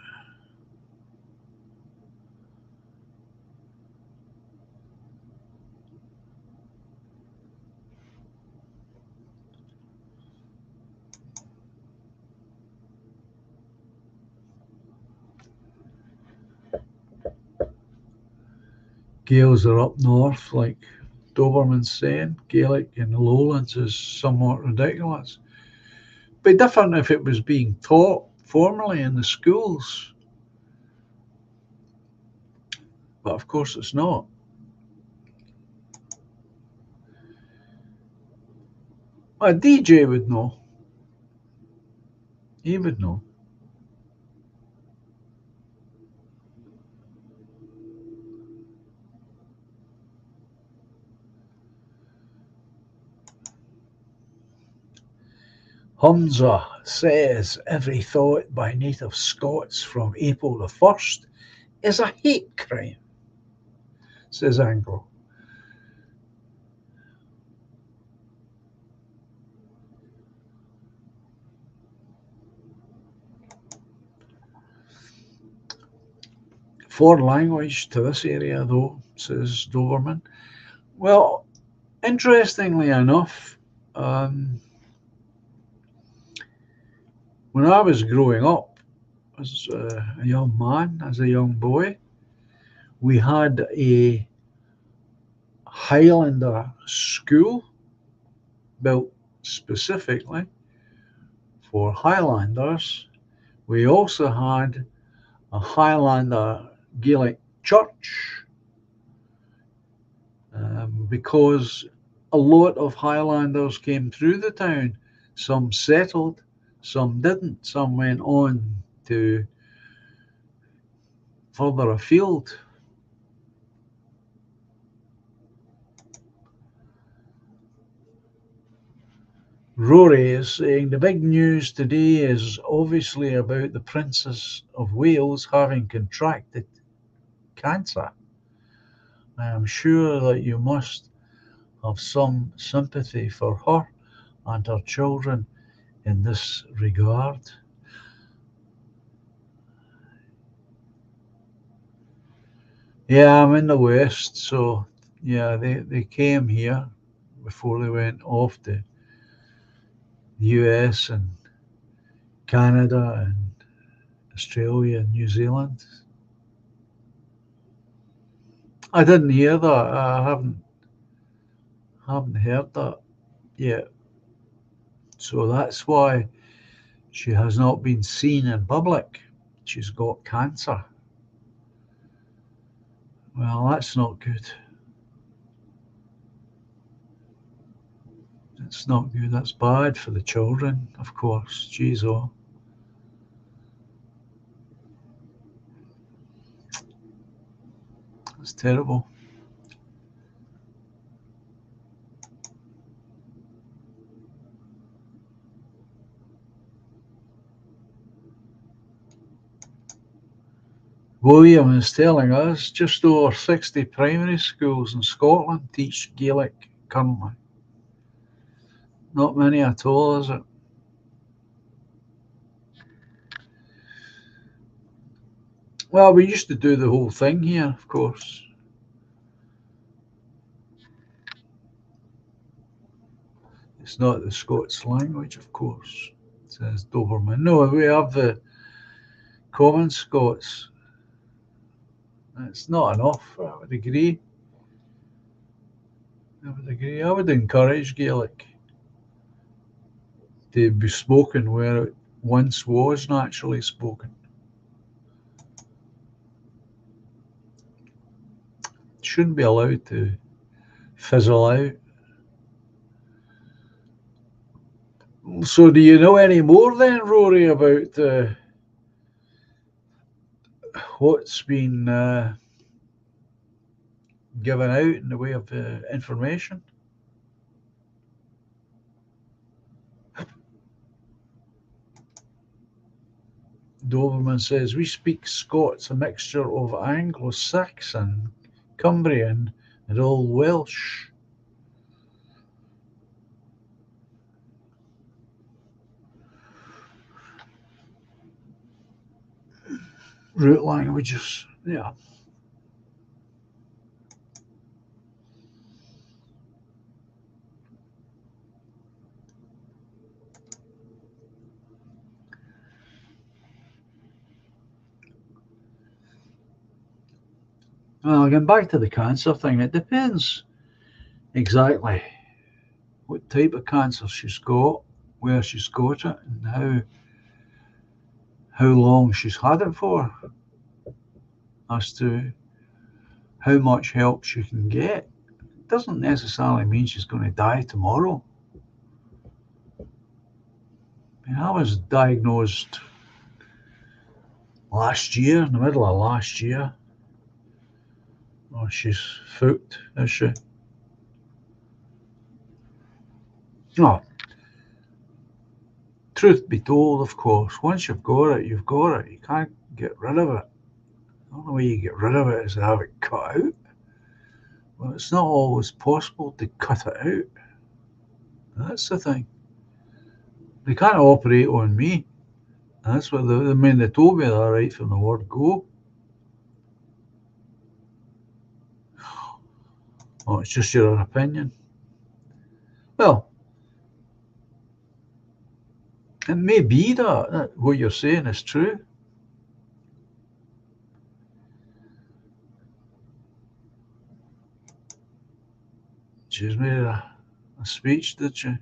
Gaels are up north, like Doberman's saying. Gaelic in the lowlands is somewhat ridiculous. Be different if it was being taught formally in the schools, but of course it's not. A DJ would know. He would know. Humza says every thought by native Scots from April the 1st is a hate crime, says Anglo. Foreign language to this area, though, says Doberman. Well, interestingly enough, when I was growing up, as a young man, as a young boy. We had a Highlander school built specifically for Highlanders. We also had a Highlander Gaelic church because a lot of Highlanders came through the town. Some settled, some didn't, some went on to further afield. Rory is saying the big news today is obviously about the Princess of Wales having contracted cancer. I am sure that you must have some sympathy for her and her children in this regard. Yeah, I'm in the West, so yeah, they came here before they went off to the US and Canada and Australia and New Zealand. I didn't hear that. I haven't heard that yet. So that's why she has not been seen in public. She's got cancer. Well, that's not good. It's not good. That's bad for the children, of course. Jeez, oh. It's terrible. William is telling us just over 60 primary schools in Scotland teach Gaelic currently. Not many at all, is it? Well, we used to do the whole thing here, of course. It's not the Scots language, of course, says Doberman. No, we have the Common Scots. It's not enough, I would agree. I would encourage Gaelic to be spoken where it once was naturally spoken. It shouldn't be allowed to fizzle out. So, do you know any more then, Rory, about what's been given out in the way of information? Doberman says, we speak Scots, a mixture of Anglo-Saxon, Cumbrian, and Old Welsh. Root languages, yeah. Well, again, back to the cancer thing, it depends exactly what type of cancer she's got, where she's got it, and how long she's had it for, as to how much help she can get. It doesn't necessarily mean she's going to die tomorrow. I was diagnosed last year, in the middle of last year. Oh, she's fucked, is she? No. Truth be told, of course, once you've got it, you've got it. You can't get rid of it. The only way you get rid of it is to have it cut out. Well, it's not always possible to cut it out. That's the thing. They can't operate on me. That's what they told me that right from the word go. Oh, it's just your opinion. Well, it may be that what you're saying is true. She's made a speech, did she?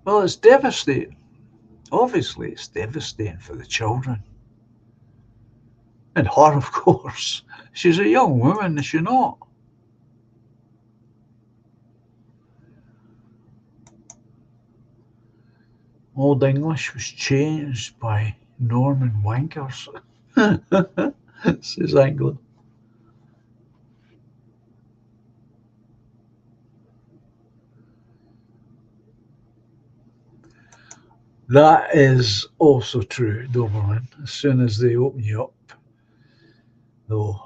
Well, it's devastating. Obviously, it's devastating for the children. And her, of course. She's a young woman, is she not? Old English was changed by Norman wankers, says England. That is also true, Doberlin. As soon as they open you up, though,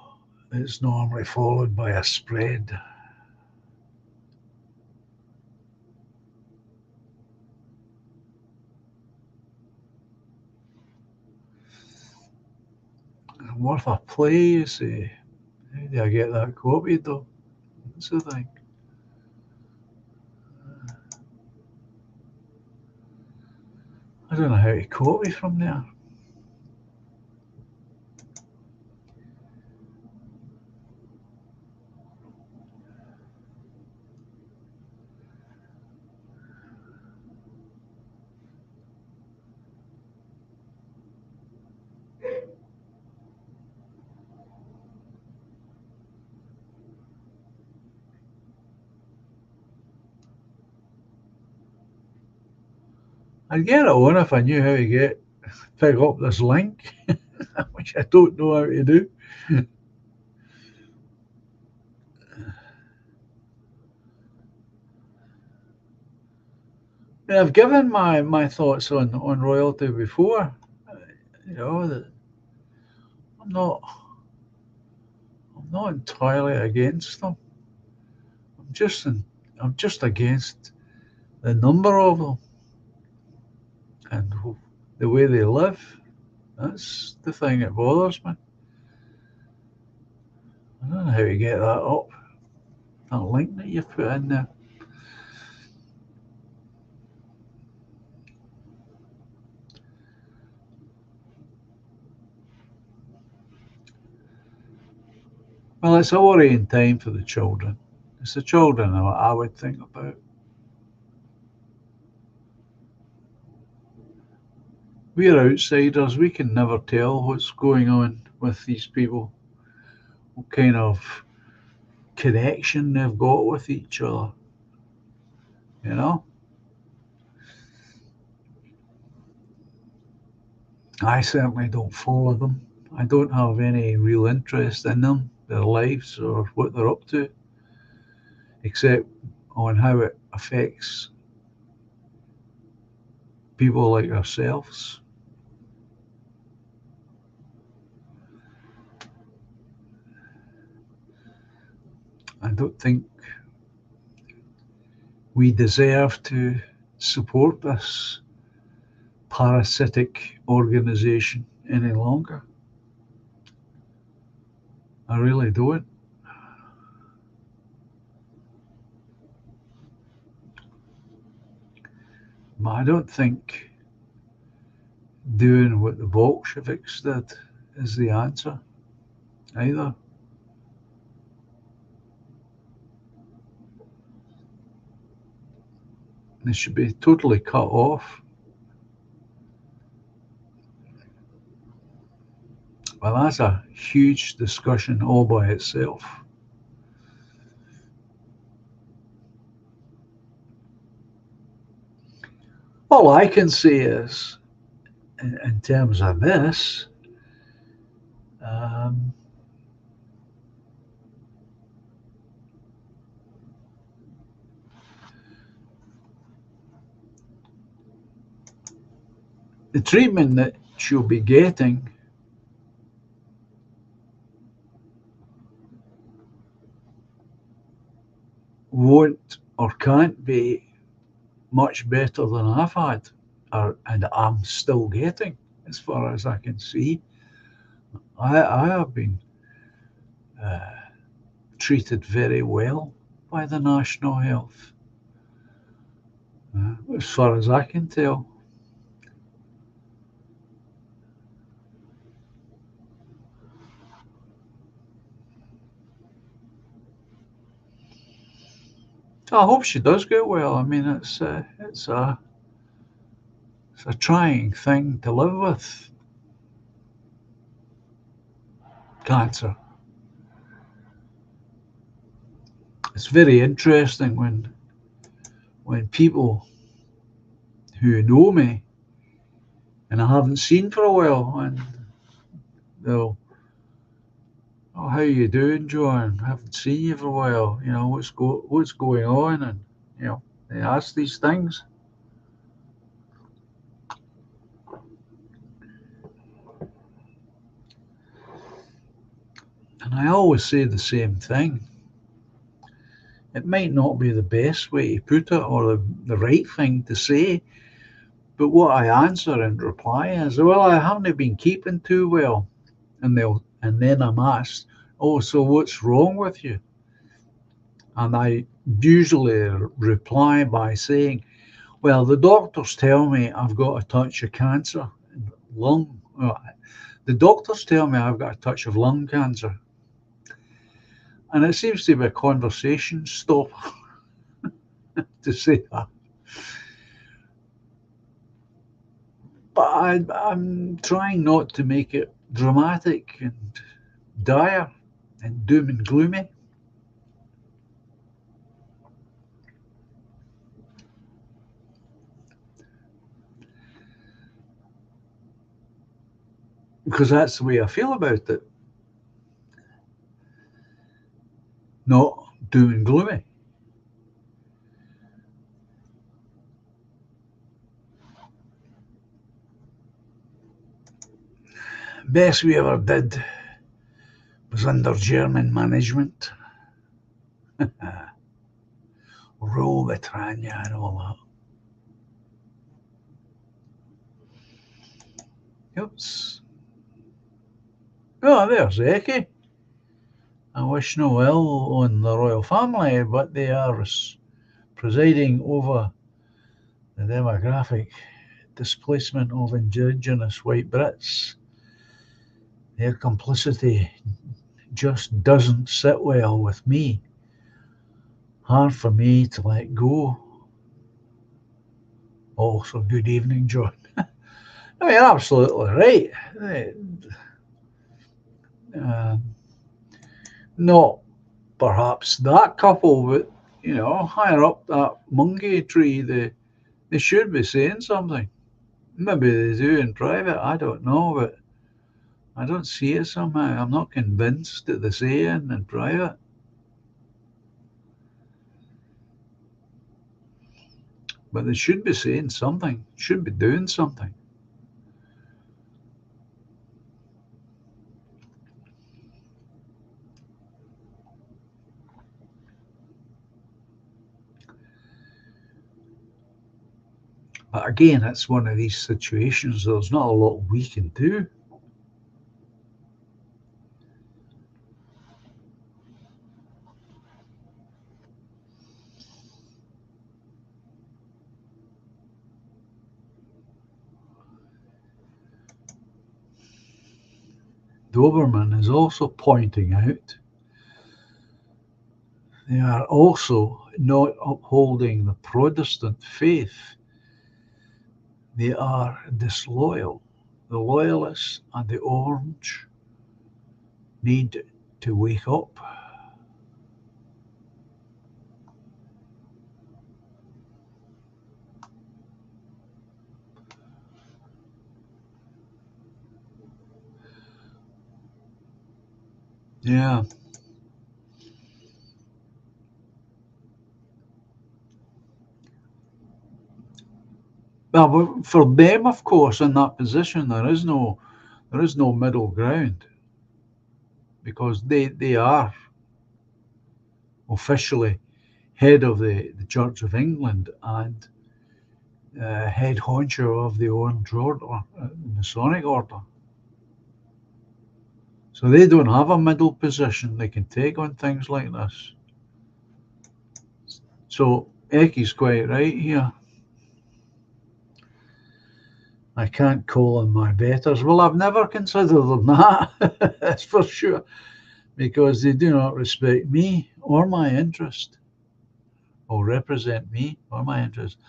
it's normally followed by a spread. Worth a play, you say. How do I get that copied, though? That's the thing. I don't know how to copy from there. I'd get it on if I knew how to pick up this link, which I don't know how to do. And I've given my thoughts on royalty before. You know that I'm not I'm not entirely against them. I'm just I'm just against the number of them and the way they live. That's the thing that bothers me. I don't know how to get that up. That link that you've put in there. Well, it's a worrying time for the children. It's the children that I would think about. We're outsiders. We can never tell what's going on with these people, what kind of connection they've got with each other. You know, I certainly don't follow them. I don't have any real interest in them, their lives, or what they're up to, except on how it affects people like ourselves. I don't think we deserve to support this parasitic organization any longer. I really don't. But I don't think doing what the Bolsheviks did is the answer either. They should be totally cut off. Well, that's a huge discussion all by itself. All I can say is, in terms of this, um, the treatment that she'll be getting won't or can't be much better than I've had, and I'm still getting, as far as I can see. I have been uh, treated very well by the National Health, as far as I can tell. So I hope she does get well. I mean, it's a trying thing to live with, cancer. It's very interesting when people who know me and I haven't seen for a while, and they'll, oh, how you doing, John? I haven't seen you for a while. You know, what's going on? And you know, they ask these things. And I always say the same thing. It might not be the best way to put it or the right thing to say, but what I answer and reply is, well, I haven't been keeping too well. And then I'm asked, oh, so what's wrong with you? And I usually reply by saying, well, the doctors tell me I've got a touch of cancer, lung. The doctors tell me I've got a touch of lung cancer. And it seems to be a conversation stopper to say that. But I'm trying not to make it dramatic and dire and doom and gloomy. Because that's the way I feel about it. Not doom and gloomy. Best we ever did was under German management. Rule Britannia and all that. Oops. Oh, there's Eki. I wish no ill on the royal family, but they are presiding over the demographic displacement of Indigenous white Brits. Their complicity just doesn't sit well with me. Hard for me to let go. Also, good evening, John. No, you're absolutely right. Not perhaps that couple, but you know, higher up that monkey tree, they should be saying something. Maybe they do in private, I don't know, but I don't see it somehow. I'm not convinced that they say it in private. But they should be saying something, should be doing something. But again, it's one of these situations, there's not a lot we can do. Doberman is also pointing out they are also not upholding the Protestant faith. They are disloyal. The loyalists and the orange need to wake up. Yeah. Well, but for them, of course, in that position, there is no middle ground because they are officially head of the Church of England and head honcho of the Orange Order, Masonic Order. So they don't have a middle position they can take on things like this. So Eki's quite right here. I can't call them my betters. Well, I've never considered them that, that's for sure, because they do not respect me or my interest. or represent me or my interests.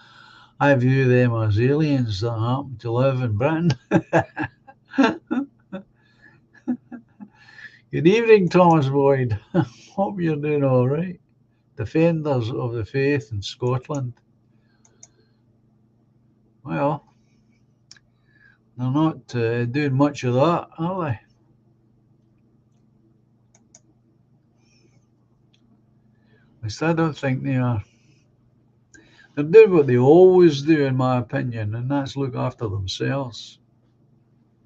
I view them as aliens that happen to live in Britain. Good evening, Thomas Boyd. Hope you're doing all right. Defenders of the faith in Scotland. Well, they're not doing much of that, are they? At least I don't think they are. They're doing what they always do, in my opinion, and that's look after themselves.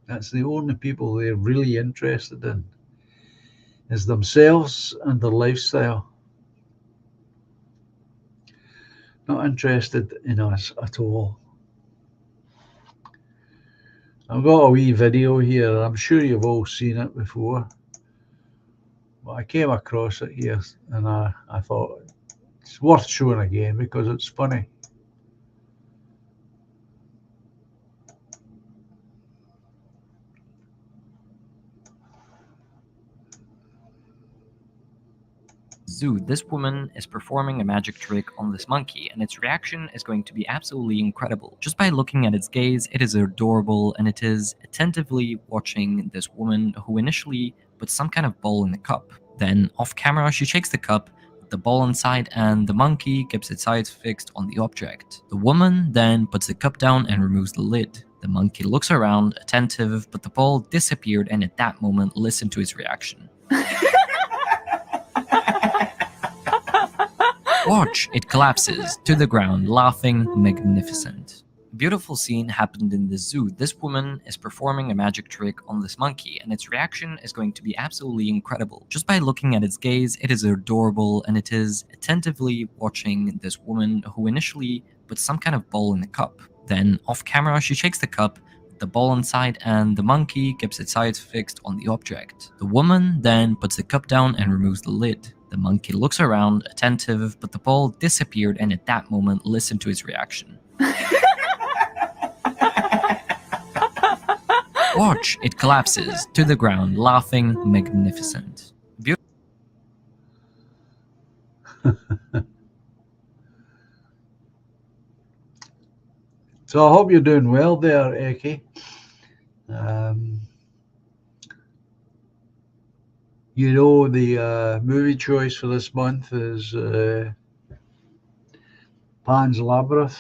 That's the only people they're really interested in, is themselves and their lifestyle. Not interested in us at all. I've got a wee video here. I'm sure you've all seen it before. But I came across it here and I thought it's worth showing again because it's funny. Zoo, this woman is performing a magic trick on this monkey, and its reaction is going to be absolutely incredible. Just by looking at its gaze, it is adorable, and it is attentively watching this woman who initially puts some kind of ball in the cup. Then, off camera, she shakes the cup, with the ball inside, and the monkey keeps its eyes fixed on the object. The woman then puts the cup down and removes the lid. The monkey looks around, attentive, but the ball disappeared, and at that moment, listen to its reaction. Watch, it collapses to the ground, laughing, magnificent. A beautiful scene happened in the zoo. This woman is performing a magic trick on this monkey, and its reaction is going to be absolutely incredible. Just by looking at its gaze, it is adorable, and it is attentively watching this woman who initially puts some kind of ball in the cup. Then, off camera, she shakes the cup, the ball inside, and the monkey keeps its eyes fixed on the object. The woman then puts the cup down and removes the lid. The monkey looks around, attentive, but the ball disappeared, and at that moment, listen to its reaction. Watch, it collapses to the ground, laughing, magnificent. So I hope you're doing well there, Eki. You know, the movie choice for this month is Pan's Labyrinth.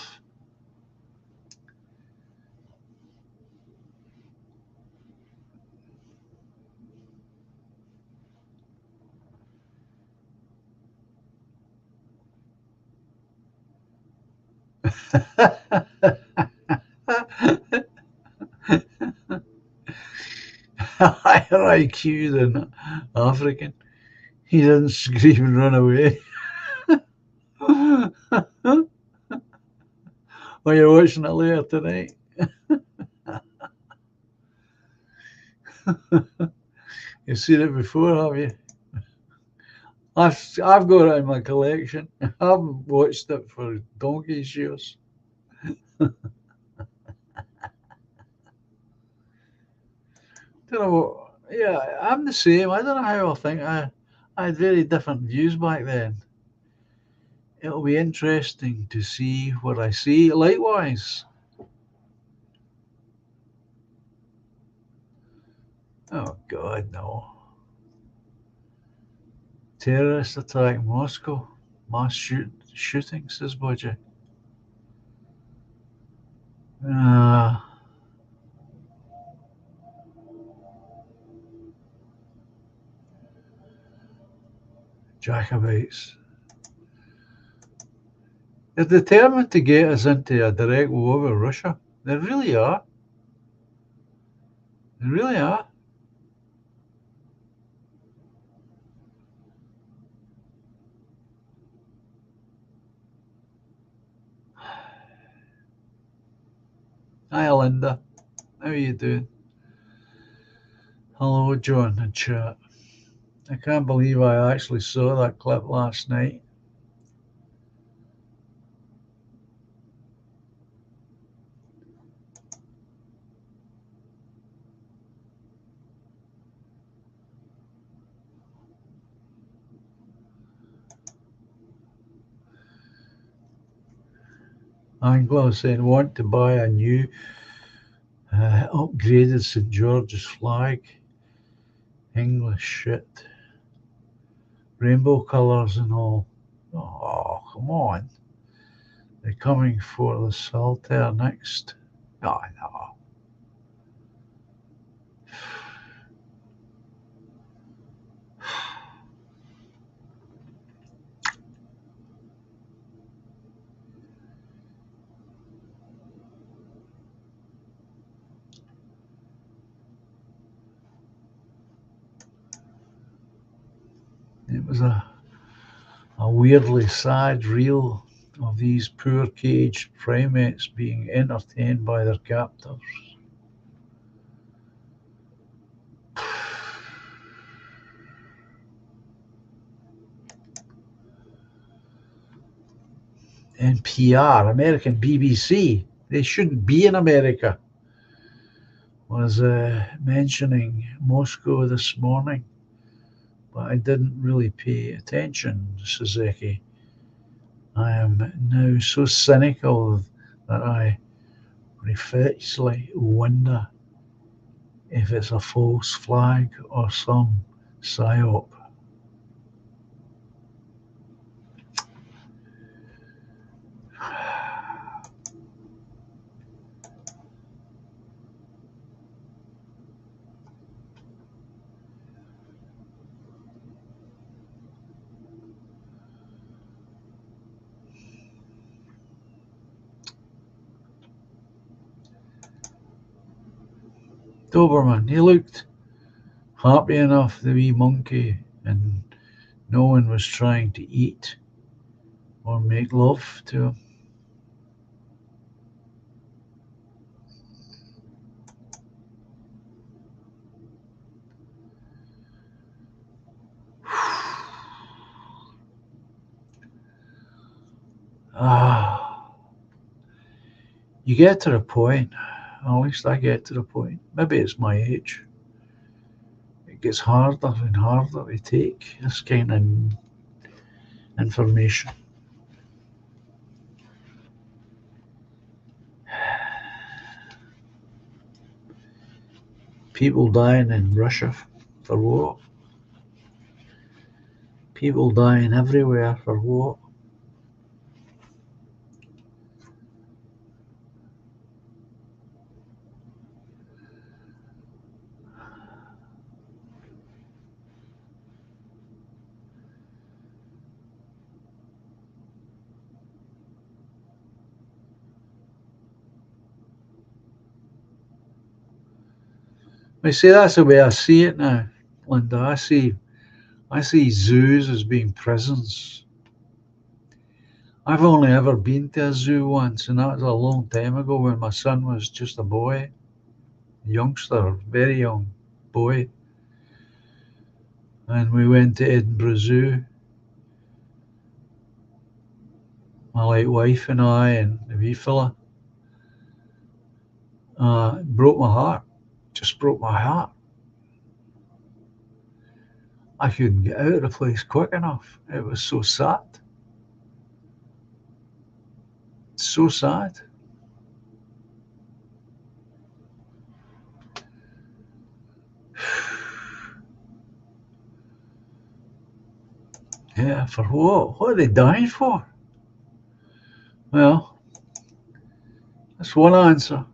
Higher IQ than African. He doesn't scream and run away. Well, you're watching it later tonight. You've seen it before, have you? I've got it in my collection. I've watched it for donkey's years. Don't know. Yeah, I'm the same. I don't know how I think. I had very different views back then. It'll be interesting to see what I see. Likewise. Oh God, no. Terrorist attack Moscow. Mass shooting, says Budgie. Jacobites. They're determined to get us into a direct war with Russia. They really are. They really are. Hi, Linda. How are you doing? Hello, John in chat. I can't believe I actually saw that clip last night. Anglo saying, want to buy a new upgraded St. George's flag. English shit. Rainbow colours and all. Oh, come on. They're coming for the Saltaire next. Oh, no. It was a weirdly sad reel of these poor caged primates being entertained by their captors. NPR, American BBC, they shouldn't be in America, was mentioning Moscow this morning, but I didn't really pay attention, Suzuki. I am now so cynical that I reflexively wonder if it's a false flag or some psyop. Doberman, he looked happy enough, the wee monkey, and no one was trying to eat or make love to him. You get to the point, at least I get to the point, maybe it's my age, it gets harder and harder to take this kind of information. People dying in Russia for what? People dying everywhere for what? I see that's the way I see it now, Linda. I see zoos as being prisons. I've only ever been to a zoo once, and that was a long time ago when my son was just a boy, a youngster, very young boy. And we went to Edinburgh Zoo, my late wife and I, and the wee fella. It broke my heart, just broke my heart. I couldn't get out of the place quick enough. It was so sad. So sad. Yeah, for what? What are they dying for? Well, that's one answer.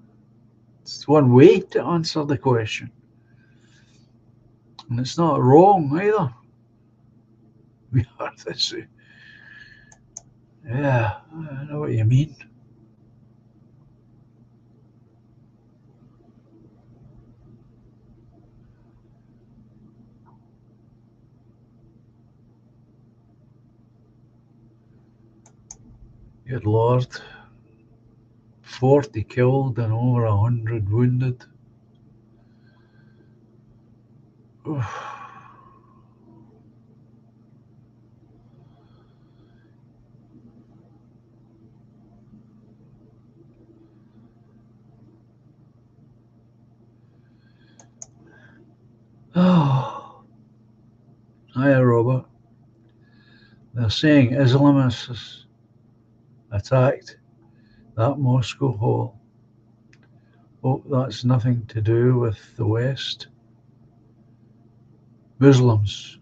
It's one way to answer the question. And it's not wrong either. We are this. Yeah, I know what you mean. Good Lord. 40 killed and over 100 wounded. Oh, hiya, Robert. They're saying Islamists attacked That Moscow hole. Oh, that's nothing to do with the West. Muslims.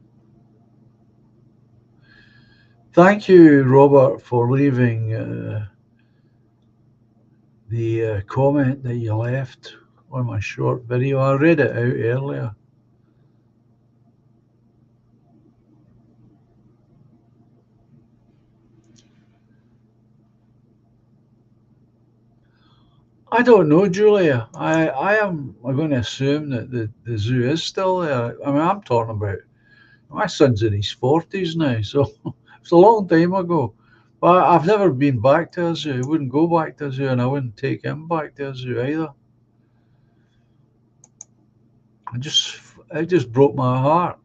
Thank you, Robert, for leaving the comment that you left on my short video. I read it out earlier. I don't know, Julia. I'm going to assume that the zoo is still there. I mean, I'm talking about my son's in his 40s now, so it's a long time ago. But I've never been back to a zoo. I wouldn't go back to a zoo, and I wouldn't take him back to a zoo either. It just broke my heart.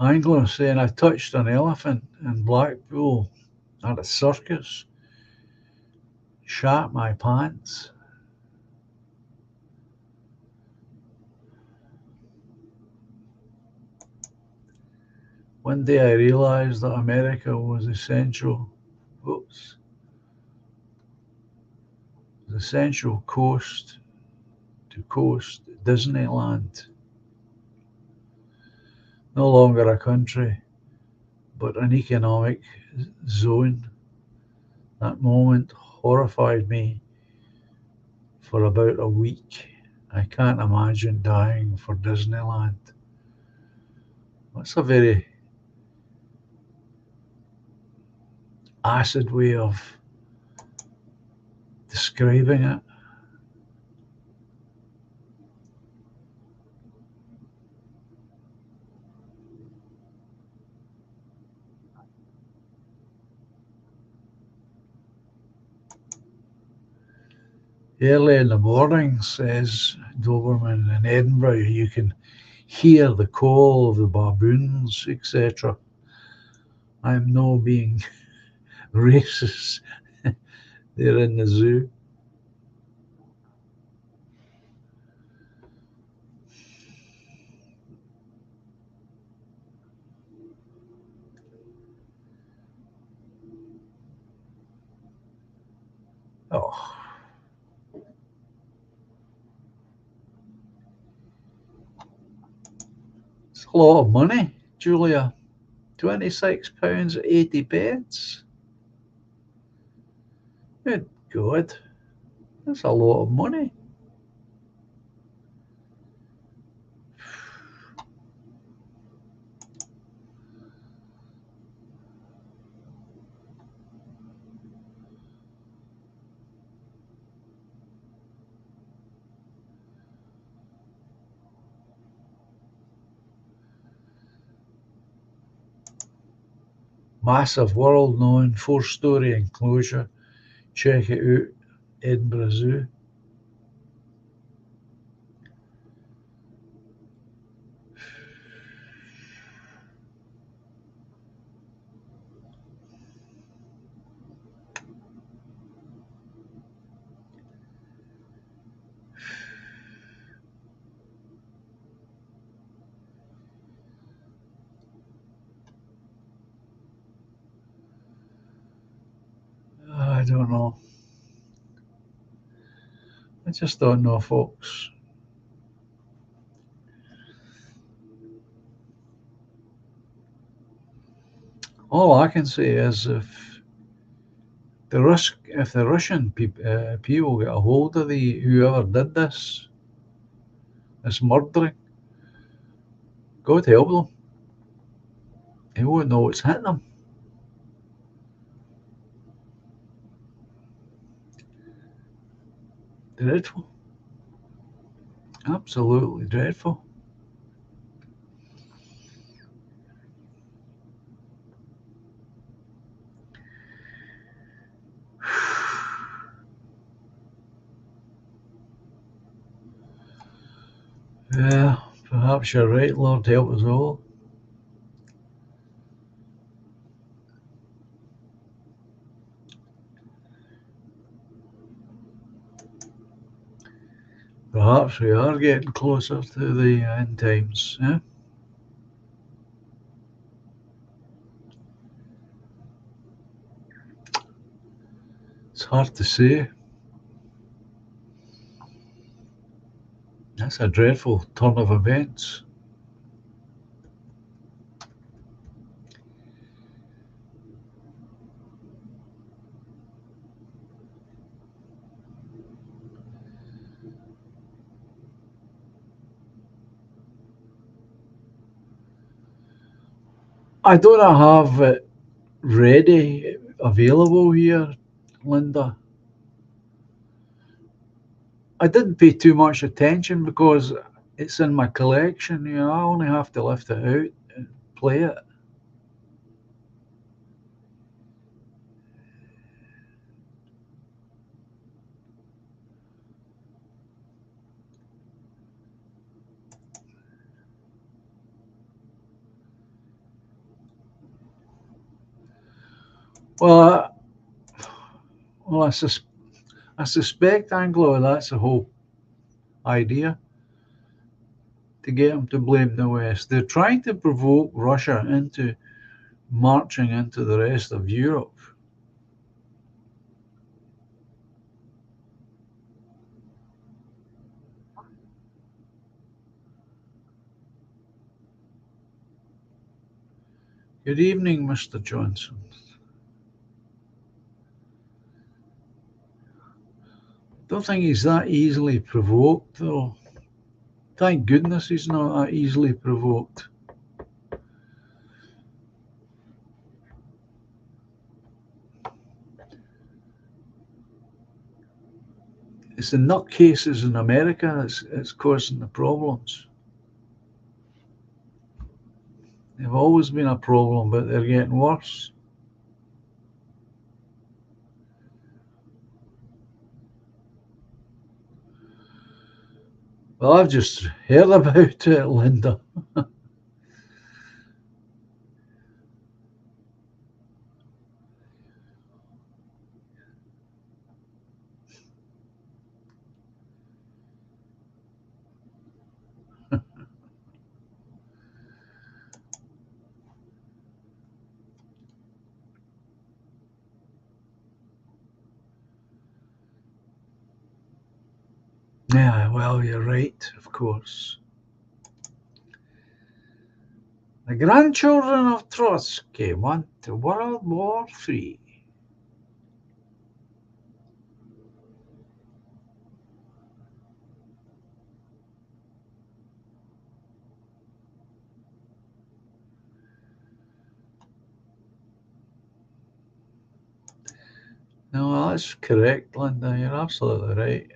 Anglo saying I touched an elephant in Blackpool at a circus, shat my pants. One day I realized that America was essential. Oops. The essential coast to coast Disneyland. No longer a country, but an economic zone. That moment horrified me for about a week. I can't imagine dying for Disneyland. That's a very acid way of describing it. Early in the morning, says Doberman, in Edinburgh, you can hear the call of the baboons, etc. I'm no being racist. They're in the zoo. Oh, it's a lot of money, Julia. £26.80. Good God, that's a lot of money. Massive, world-known, four-story enclosure. Check it out, Edinburgh Zoo. I don't know. I just don't know, folks. All I can say is if the Russian people get a hold of whoever did this murdering, God help them. They won't know what's hitting them. Dreadful. Absolutely dreadful. Yeah, perhaps you're right, Lord help us all. Perhaps we are getting closer to the end times. Yeah? It's hard to say. That's a dreadful turn of events. I don't have it ready, available here, Linda. I didn't pay too much attention because it's in my collection. I only have to lift it out and play it. Well, well, I suspect, Anglo, that's the whole idea, to get them to blame the West. They're trying to provoke Russia into marching into the rest of Europe. Good evening, Mr. Johnson. Don't think he's that easily provoked, though. Thank goodness he's not that easily provoked. It's the nutcases in America that's causing the problems. They've always been a problem, but they're getting worse. Well, I've just heard about it, Linda. Yeah, well, you're right, of course. The grandchildren of Trotsky want World War III. No, that's correct, Linda. You're absolutely right.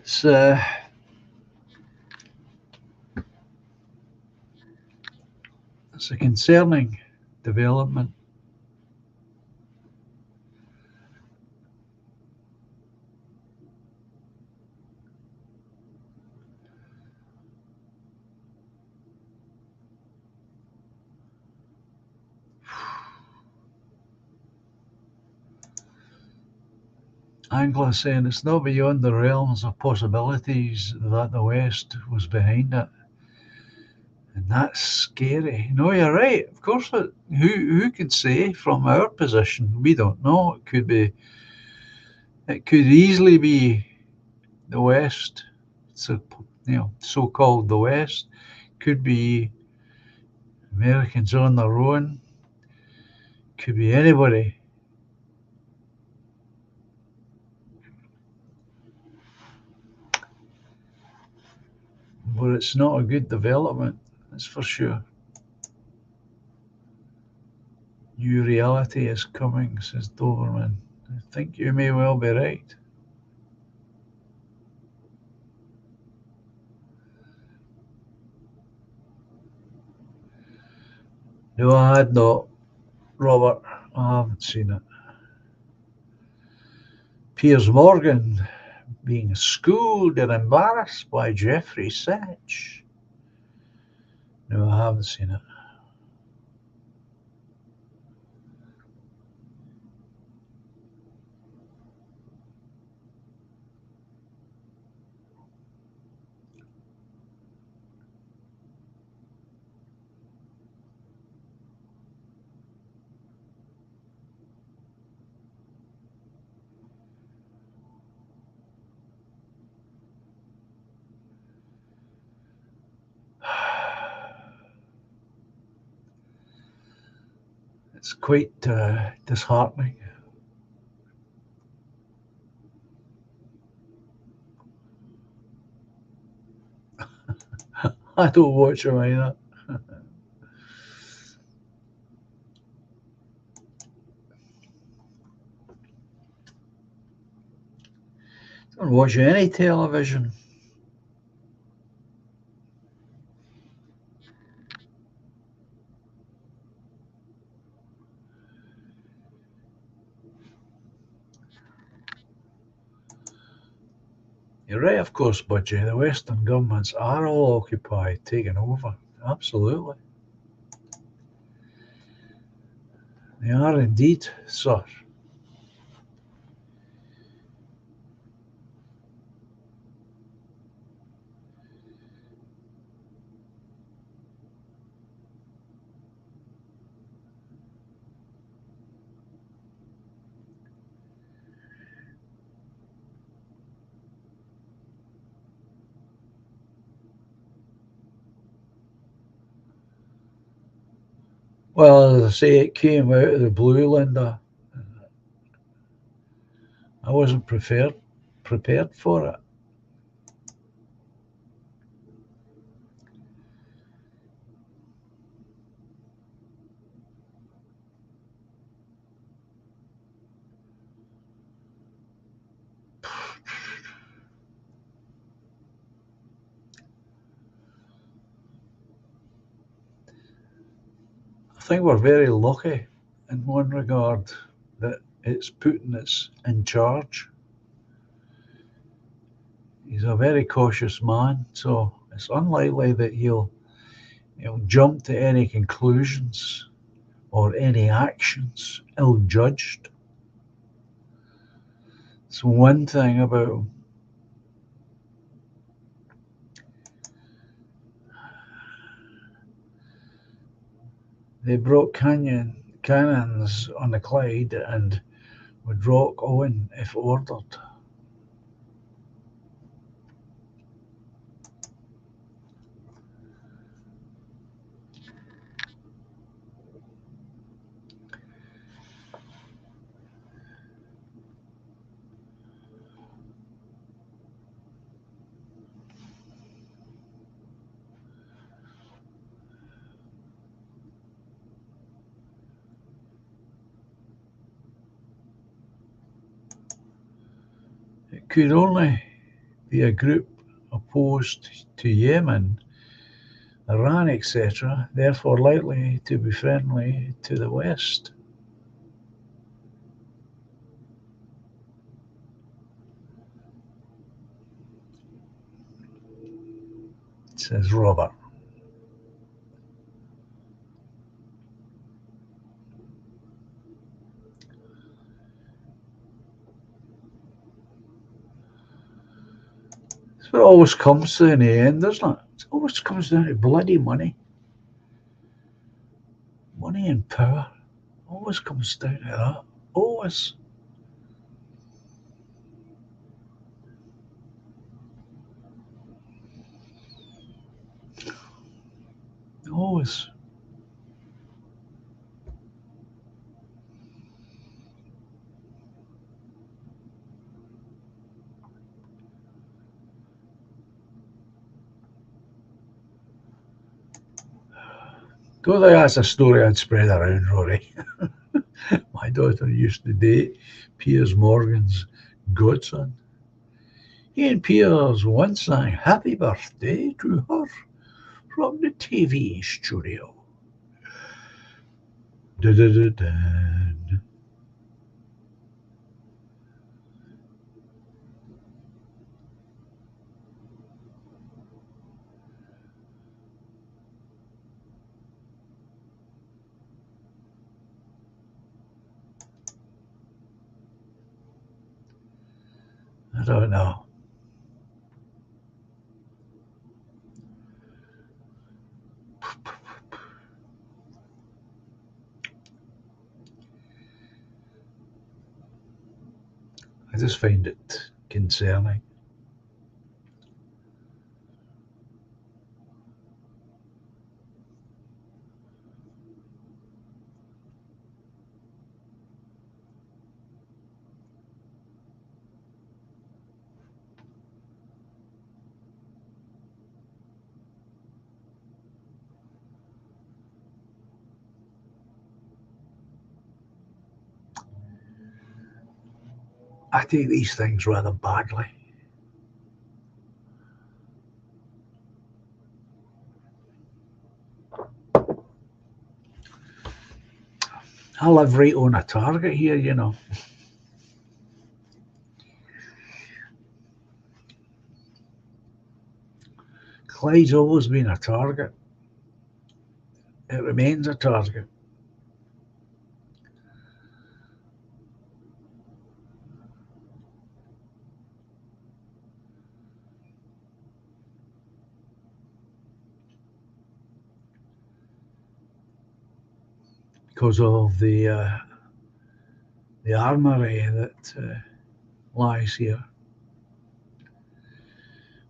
It's it's a concerning development. Anglo saying it's not beyond the realms of possibilities that the West was behind it. And that's scary. No, you're right. Of course, who can say from our position? We don't know. It could easily be the West. So, so-called the West. Could be Americans on their own. Could be anybody. But it's not a good development, that's for sure. New reality is coming, says Doberman. think you may well be right. No, I had not, Robert. I haven't seen it. Piers Morgan being schooled and embarrassed by Jeffrey Sachs. No, I haven't seen it. It's quite disheartening. I don't watch him either. Don't watch any television. You're right, of course, Budgie. The Western governments are all occupied, taking over. Absolutely. They are indeed, sir. Well, as I say, it came out of the blue, Linda. I wasn't prepared for it. I think we're very lucky in one regard that it's Putin that's in charge. He's a very cautious man, so it's unlikely that he'll jump to any conclusions or any actions ill-judged. It's one thing about him. They brought cannons on the Clyde and would rock on if ordered. It could only be a group opposed to Yemen, Iran, etc., therefore likely to be friendly to the West. Says Robert. That's what it always comes to in the end, doesn't it? It always comes down to bloody money. Money and power. Always comes down to that. Always. Always. Don't think that's a story I'd spread around, Rory. My daughter used to date Piers Morgan's godson. He and Piers once sang Happy Birthday to her from the TV studio. Da-da-da-da. I don't know. I just find it concerning. I take these things rather badly. I live right on a target here, you know. Clyde's always been a target. It remains a target. Because of the armory that lies here.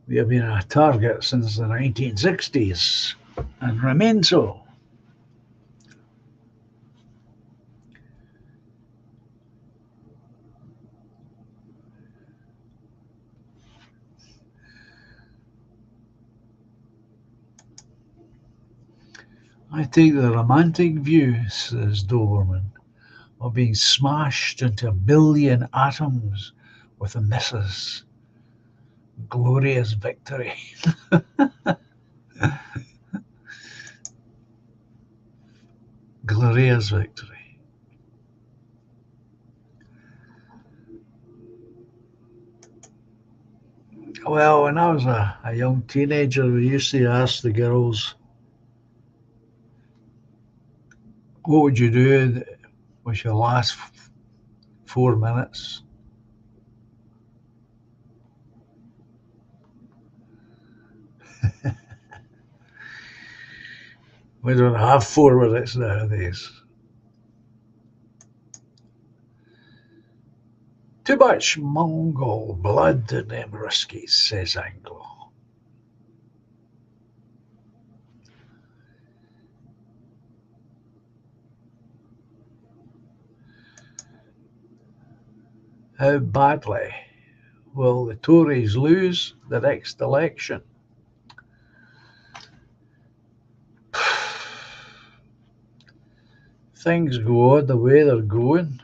We have been a target since the 1960s and remain so. I take the romantic view, says Doberman, of being smashed into a billion atoms with a missus. Glorious victory. Glorious victory. Well, when I was a young teenager, we used to ask the girls, what would you do with your last 4 minutes? We don't have 4 minutes nowadays. Too much Mongol blood in them Ruskies, says Anglo. How badly will the Tories lose the next election? Things go on the way they're going.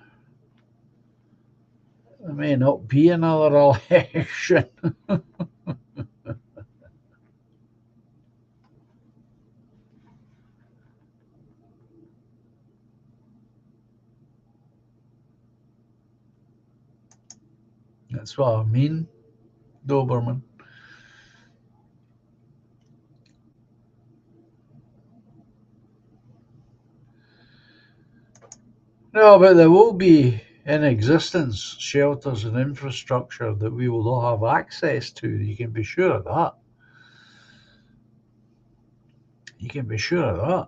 There may not be another election. That's what I mean, Doberman. No, but there will be in existence shelters and infrastructure that we will not have access to. You can be sure of that. You can be sure of that.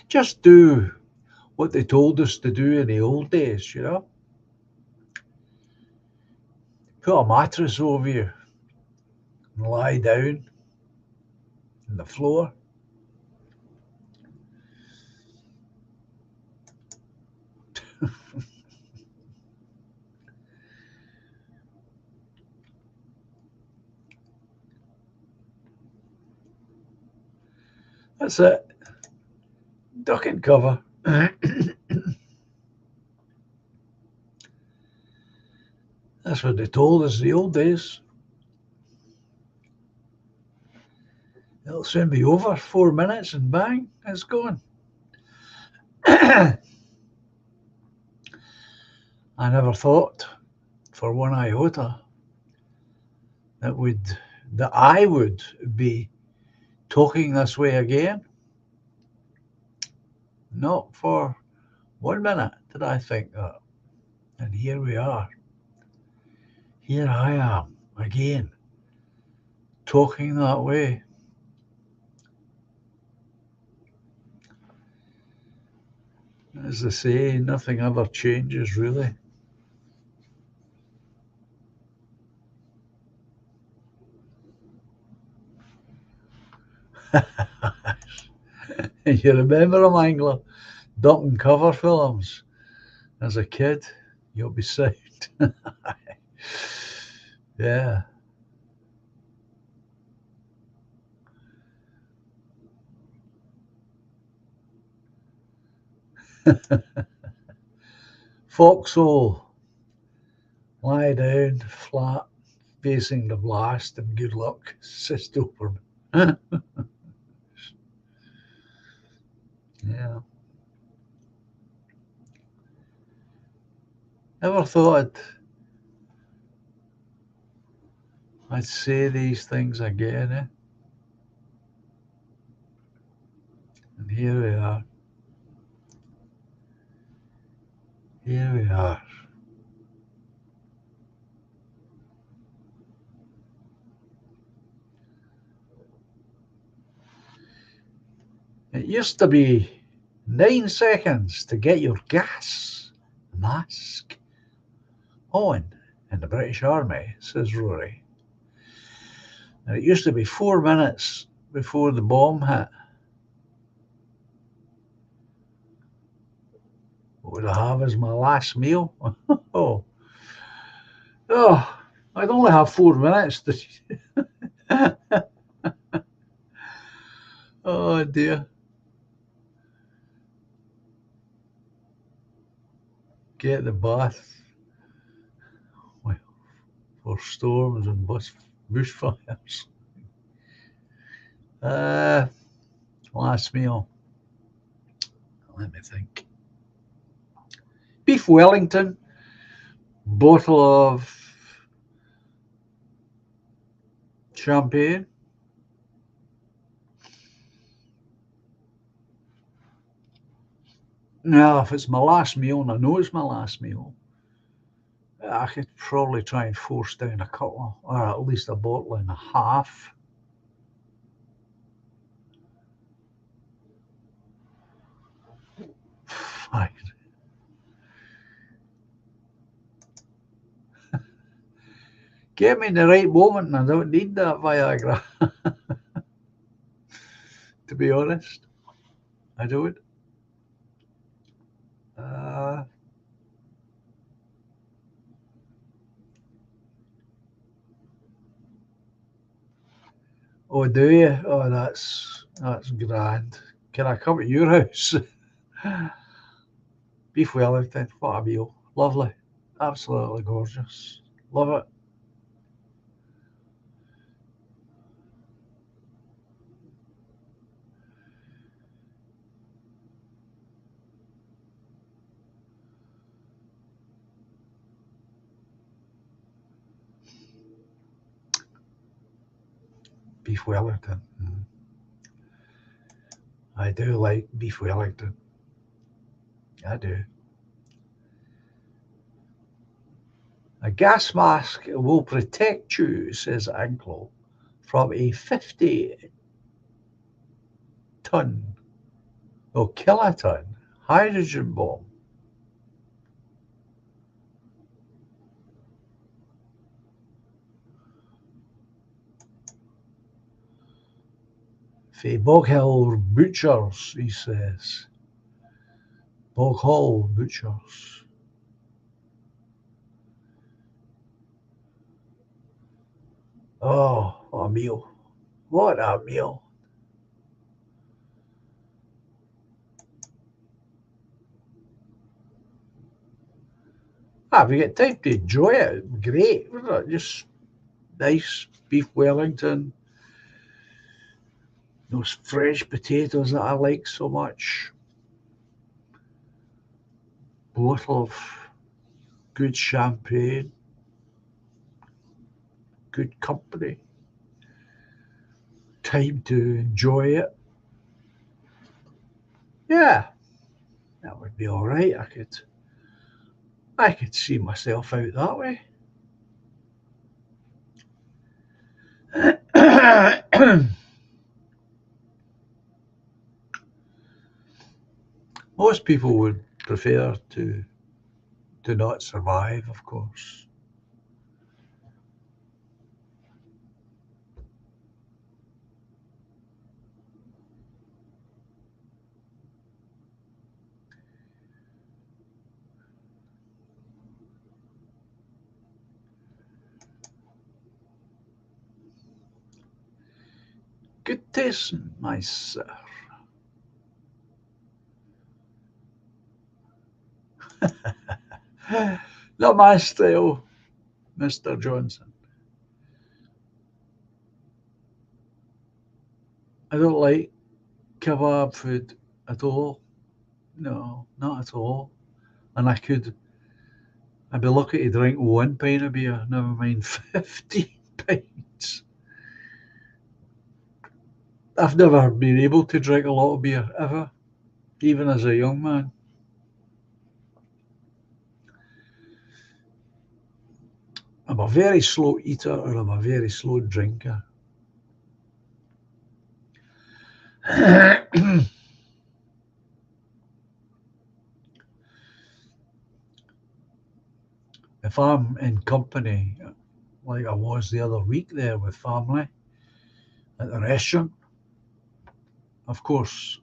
Just do what they told us to do in the old days, you know? Put a mattress over you and lie down on the floor. That's it. Duck and cover. That's what they told us in the old days. It'll soon be over. 4 minutes and bang, it's gone. I never thought for one iota that I would be talking this way again. Not for 1 minute did I think that. And here we are. Here I am again, talking that way. As they say, nothing ever changes really. You remember them, Angler? Duck and cover films as a kid? You'll be sound. Yeah. Foxhole, lie down flat, facing the blast, and good luck, says Doberman. Yeah. Never thought I'd say these things again, eh? And here we are. Here we are. It used to be 9 seconds to get your gas mask on in the British Army, says Rory. And it used to be 4 minutes before the bomb hit. What would I have as my last meal? Oh, I'd only have 4 minutes to. Oh dear. Get the bath. Well, for storms and bushfires. Last meal. Let me think. Beef Wellington, bottle of champagne. Now, if it's my last meal, and I know it's my last meal, I could probably try and force down a couple, or at least a bottle and a half. Fine. Get me in the right moment, and I don't need that Viagra. To be honest, I don't. Oh, do you? Oh, that's grand. Can I come to your house? Beef Wellington, what a meal. Lovely. Absolutely gorgeous. Love it. Beef Wellington. I do like beef Wellington. I do. A gas mask will protect you, says Anglo, from a 50-ton or kiloton hydrogen bomb. For Bog Hill Butchers, he says. Bog Hall Butchers. Oh, what a meal. What a meal. If you get time to enjoy it, great, isn't it? Just nice beef Wellington, those fresh potatoes that I like so much, bottle of good champagne, good company, time to enjoy it. Yeah, that would be all right. I could see myself out that way. Most people would prefer to not survive, of course. Good taste, my sir. Not my style, Mr. Johnson. I don't like kebab food at all. No, not at all. And I'd be lucky to drink one pint of beer, never mind 15 pints. I've never been able to drink a lot of beer, ever, even as a young man. I'm a very slow eater and I'm a very slow drinker. If I'm in company, like I was the other week there with family at the restaurant, of course,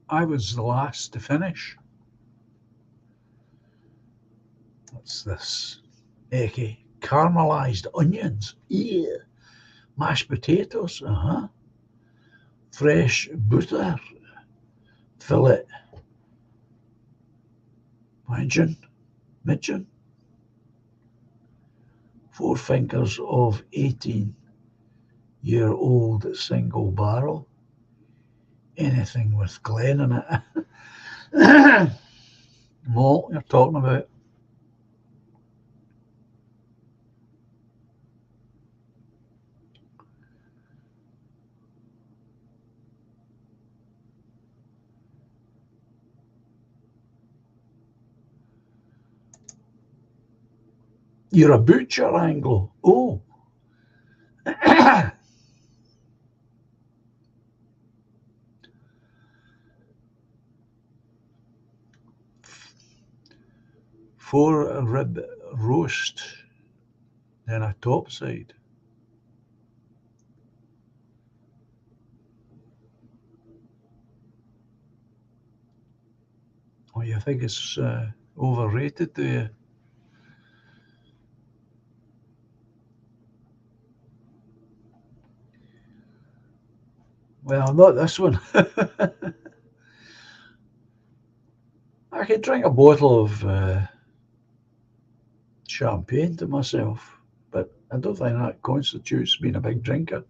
I was the last to finish. What's this? Eki, caramelized onions. Yeah. Mashed potatoes. Fresh butter. Fillet. Imagine. Midgeon. 4 fingers of 18-year-old single barrel. Anything with Glen in it. Malt you're talking about. You're a butcher, Anglo. Oh. Four rib roast, then a topside. Oh, you think it's overrated, do you? Well, not this one. I could drink a bottle of champagne to myself, but I don't think that constitutes being a big drinker.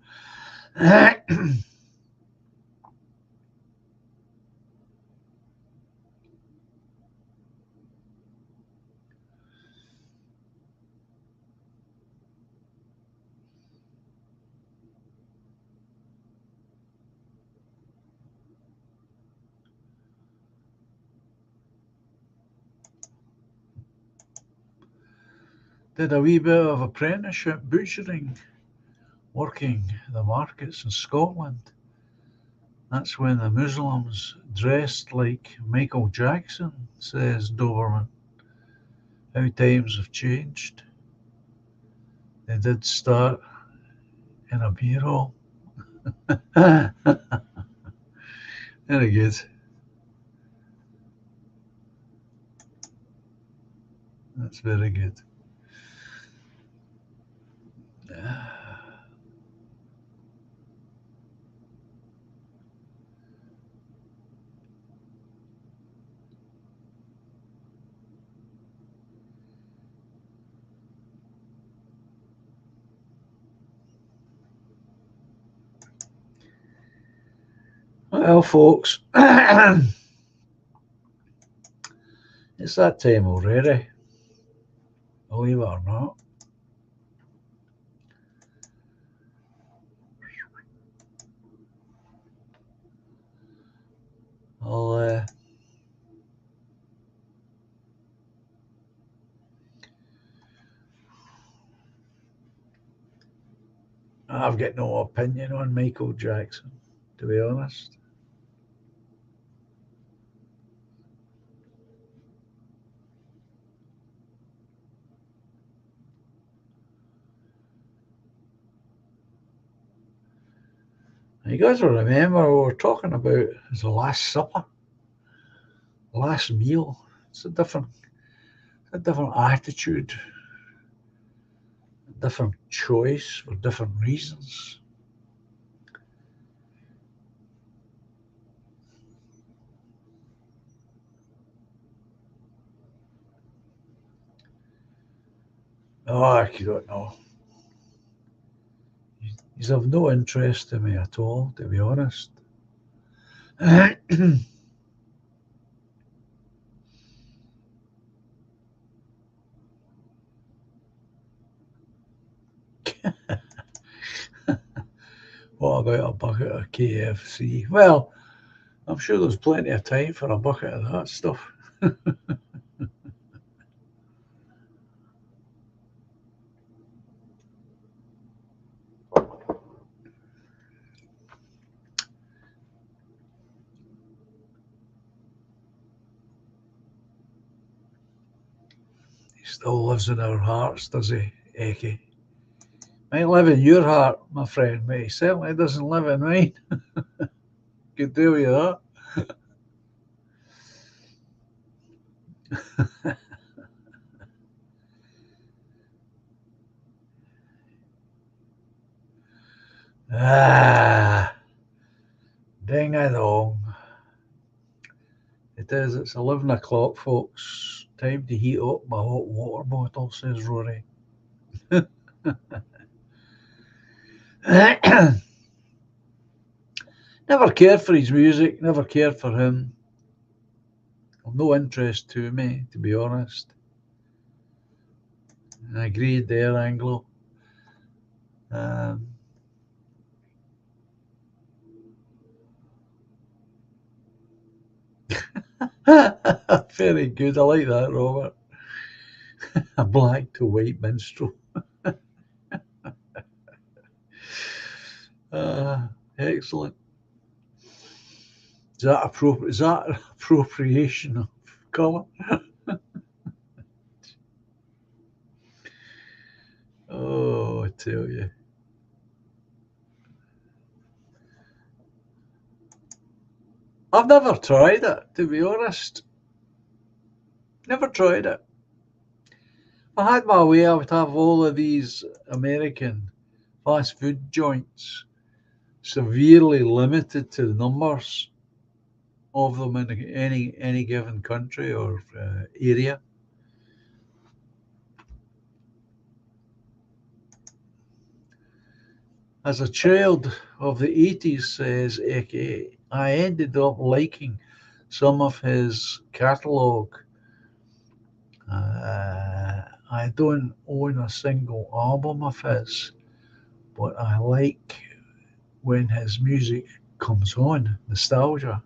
Did a wee bit of apprenticeship butchering, working the markets in Scotland. That's when the Muslims dressed like Michael Jackson, says Doberman. How times have changed. They did start in a beer hall. Very good. That's very good. Well, folks, it's that time already, believe it or not. I'll, I've got no opinion on Michael Jackson, to be honest. You guys will remember we were talking about the Last Supper, last meal. It's a different attitude, a different choice for different reasons. Oh, I don't know. He's of no interest to me at all, to be honest. What about a bucket of KFC? Well, I'm sure there's plenty of time for a bucket of that stuff. He still lives in our hearts, does he, Eki? Might live in your heart, my friend, but he certainly doesn't live in mine. Could tell you that. Ah, ding a dong. It is, it's 11 o'clock, folks. Time to heat up my hot water bottle, says Rory. Never cared for his music, never cared for him. No interest to me, to be honest. I agreed there, Anglo. Um, Very good. I like that, Robert. A black to white minstrel. Excellent. Is that appropriate? Is that appropriation of colour? Oh, I tell you. I've never tried it, to be honest. Never tried it. If I had my way, I would have all of these American fast food joints severely limited to the numbers of them in any given country or area. As a child of the 80s, says Eke, I ended up liking some of his catalogue. I don't own a single album of his, but I like when his music comes on, nostalgia.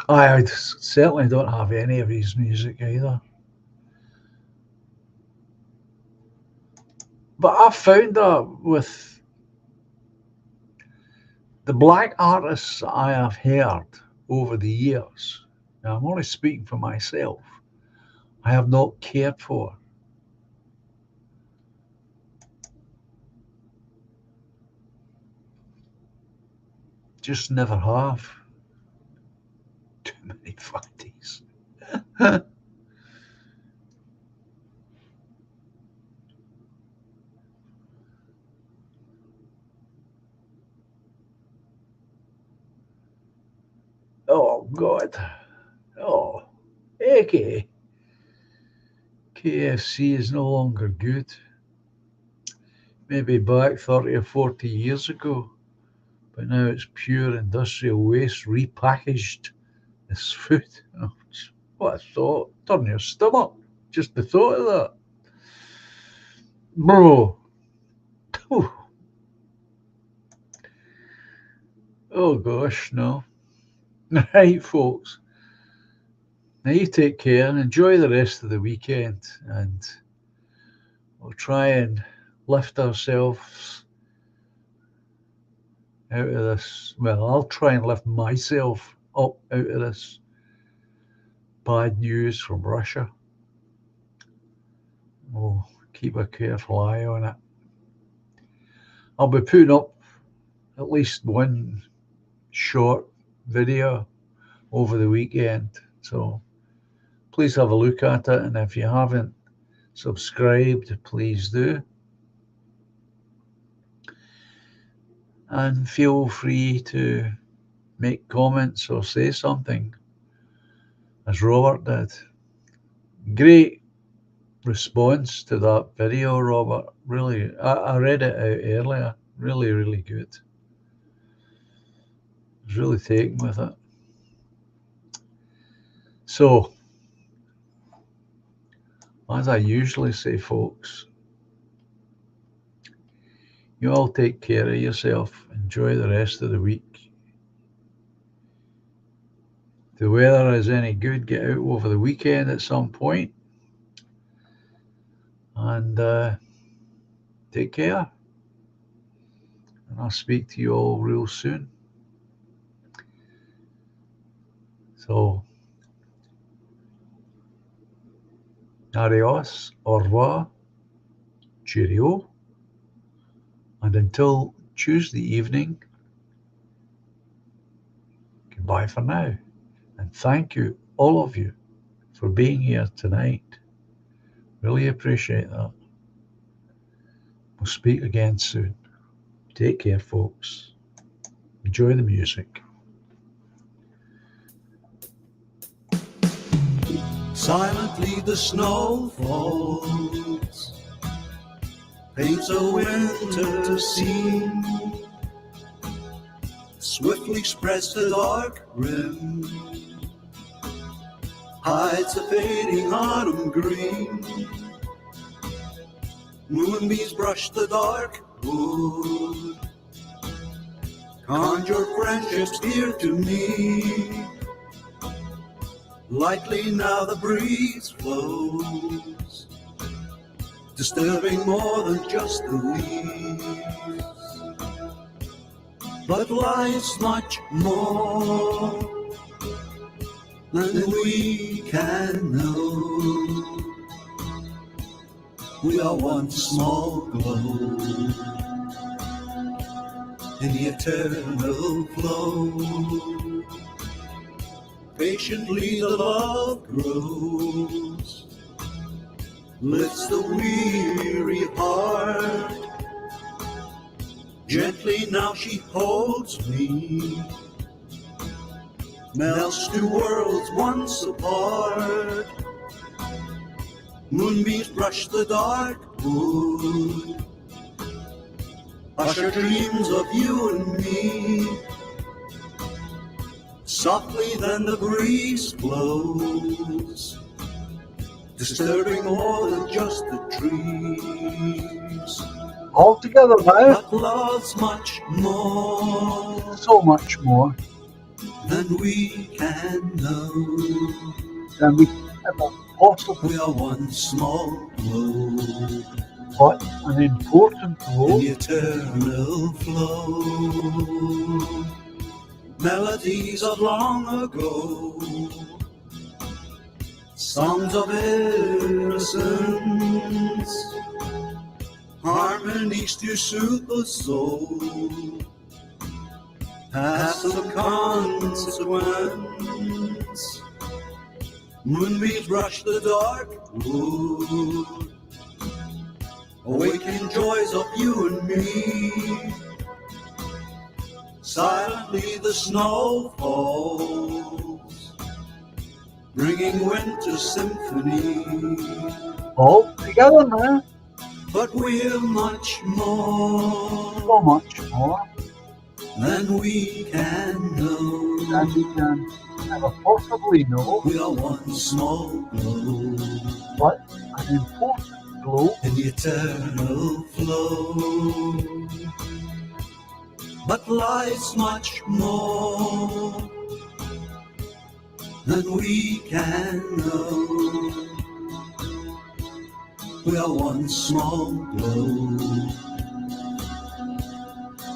I certainly don't have any of his music either. But I've found that with the black artists I have heard over the years, now I'm only speaking for myself, I have not cared for. Just never have. Too many fatties. Oh, God. Oh, okay. KFC is no longer good. maybe back 30 or 40 years ago, but now it's pure industrial waste repackaged as food. Oh, what a thought. Turn your stomach. Just the thought of that. Bro. Oh gosh, no. Right, folks. Now you take care and enjoy the rest of the weekend, and we'll try and lift ourselves out of this. Well, I'll try and lift myself up out of this bad news from Russia. We'll keep a careful eye on it. I'll be putting up at least one short video over the weekend, so please have a look at it, and if you haven't subscribed, please do. And feel free to make comments or say something, as Robert did. Great response to that video, Robert. Really, I read it out earlier. Really, really good. I was really taken with it. So, as I usually say, folks, you all take care of yourself. Enjoy the rest of the week. If the weather is any good, get out over the weekend at some point. And take care. And I'll speak to you all real soon. So, adios, au revoir, cheerio. And until Tuesday evening, goodbye for now. And thank you, all of you, for being here tonight. Really appreciate that. We'll speak again soon. Take care, folks. Enjoy the music. Silently the snow falls, paints a winter scene, swiftly spreads the dark rim, hides the fading autumn green. Moonbeams brush the dark wood, conjure friendships dear to me. Lightly now the breeze flows, disturbing more than just the leaves. But life's much more than we can know. We are one small glow in the eternal flow. Patiently the love grows, lifts the weary heart. Gently now she holds me, melts two worlds once apart. Moonbeams brush the dark wood, usher dreams of you and me. Softly then the breeze blows, disturbing more than just the trees. All together now. But love's much more, So much more than we can know. than we ever possibly. We are one small glow What an important in role. the eternal flow. Melodies of long ago, songs of innocence, harmonies to soothe the soul, past of consequence. Moonbeams brush the dark wood, awaken joys of you and me. Silently the snow falls, bringing winter symphony. All together now. but we're much more so much more than we can know. than we can ever possibly know, We are one small globe but an important globe in the eternal flow. But life's much more than we can know. We are one small globe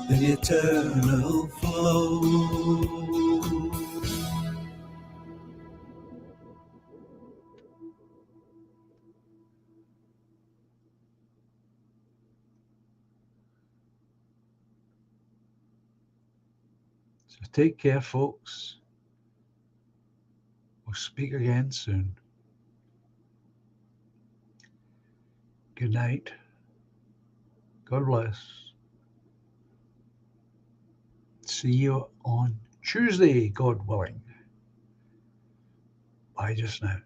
in the eternal flow. So take care, folks. We'll speak again soon. Good night. God bless. See you on Tuesday, God willing. Bye just now.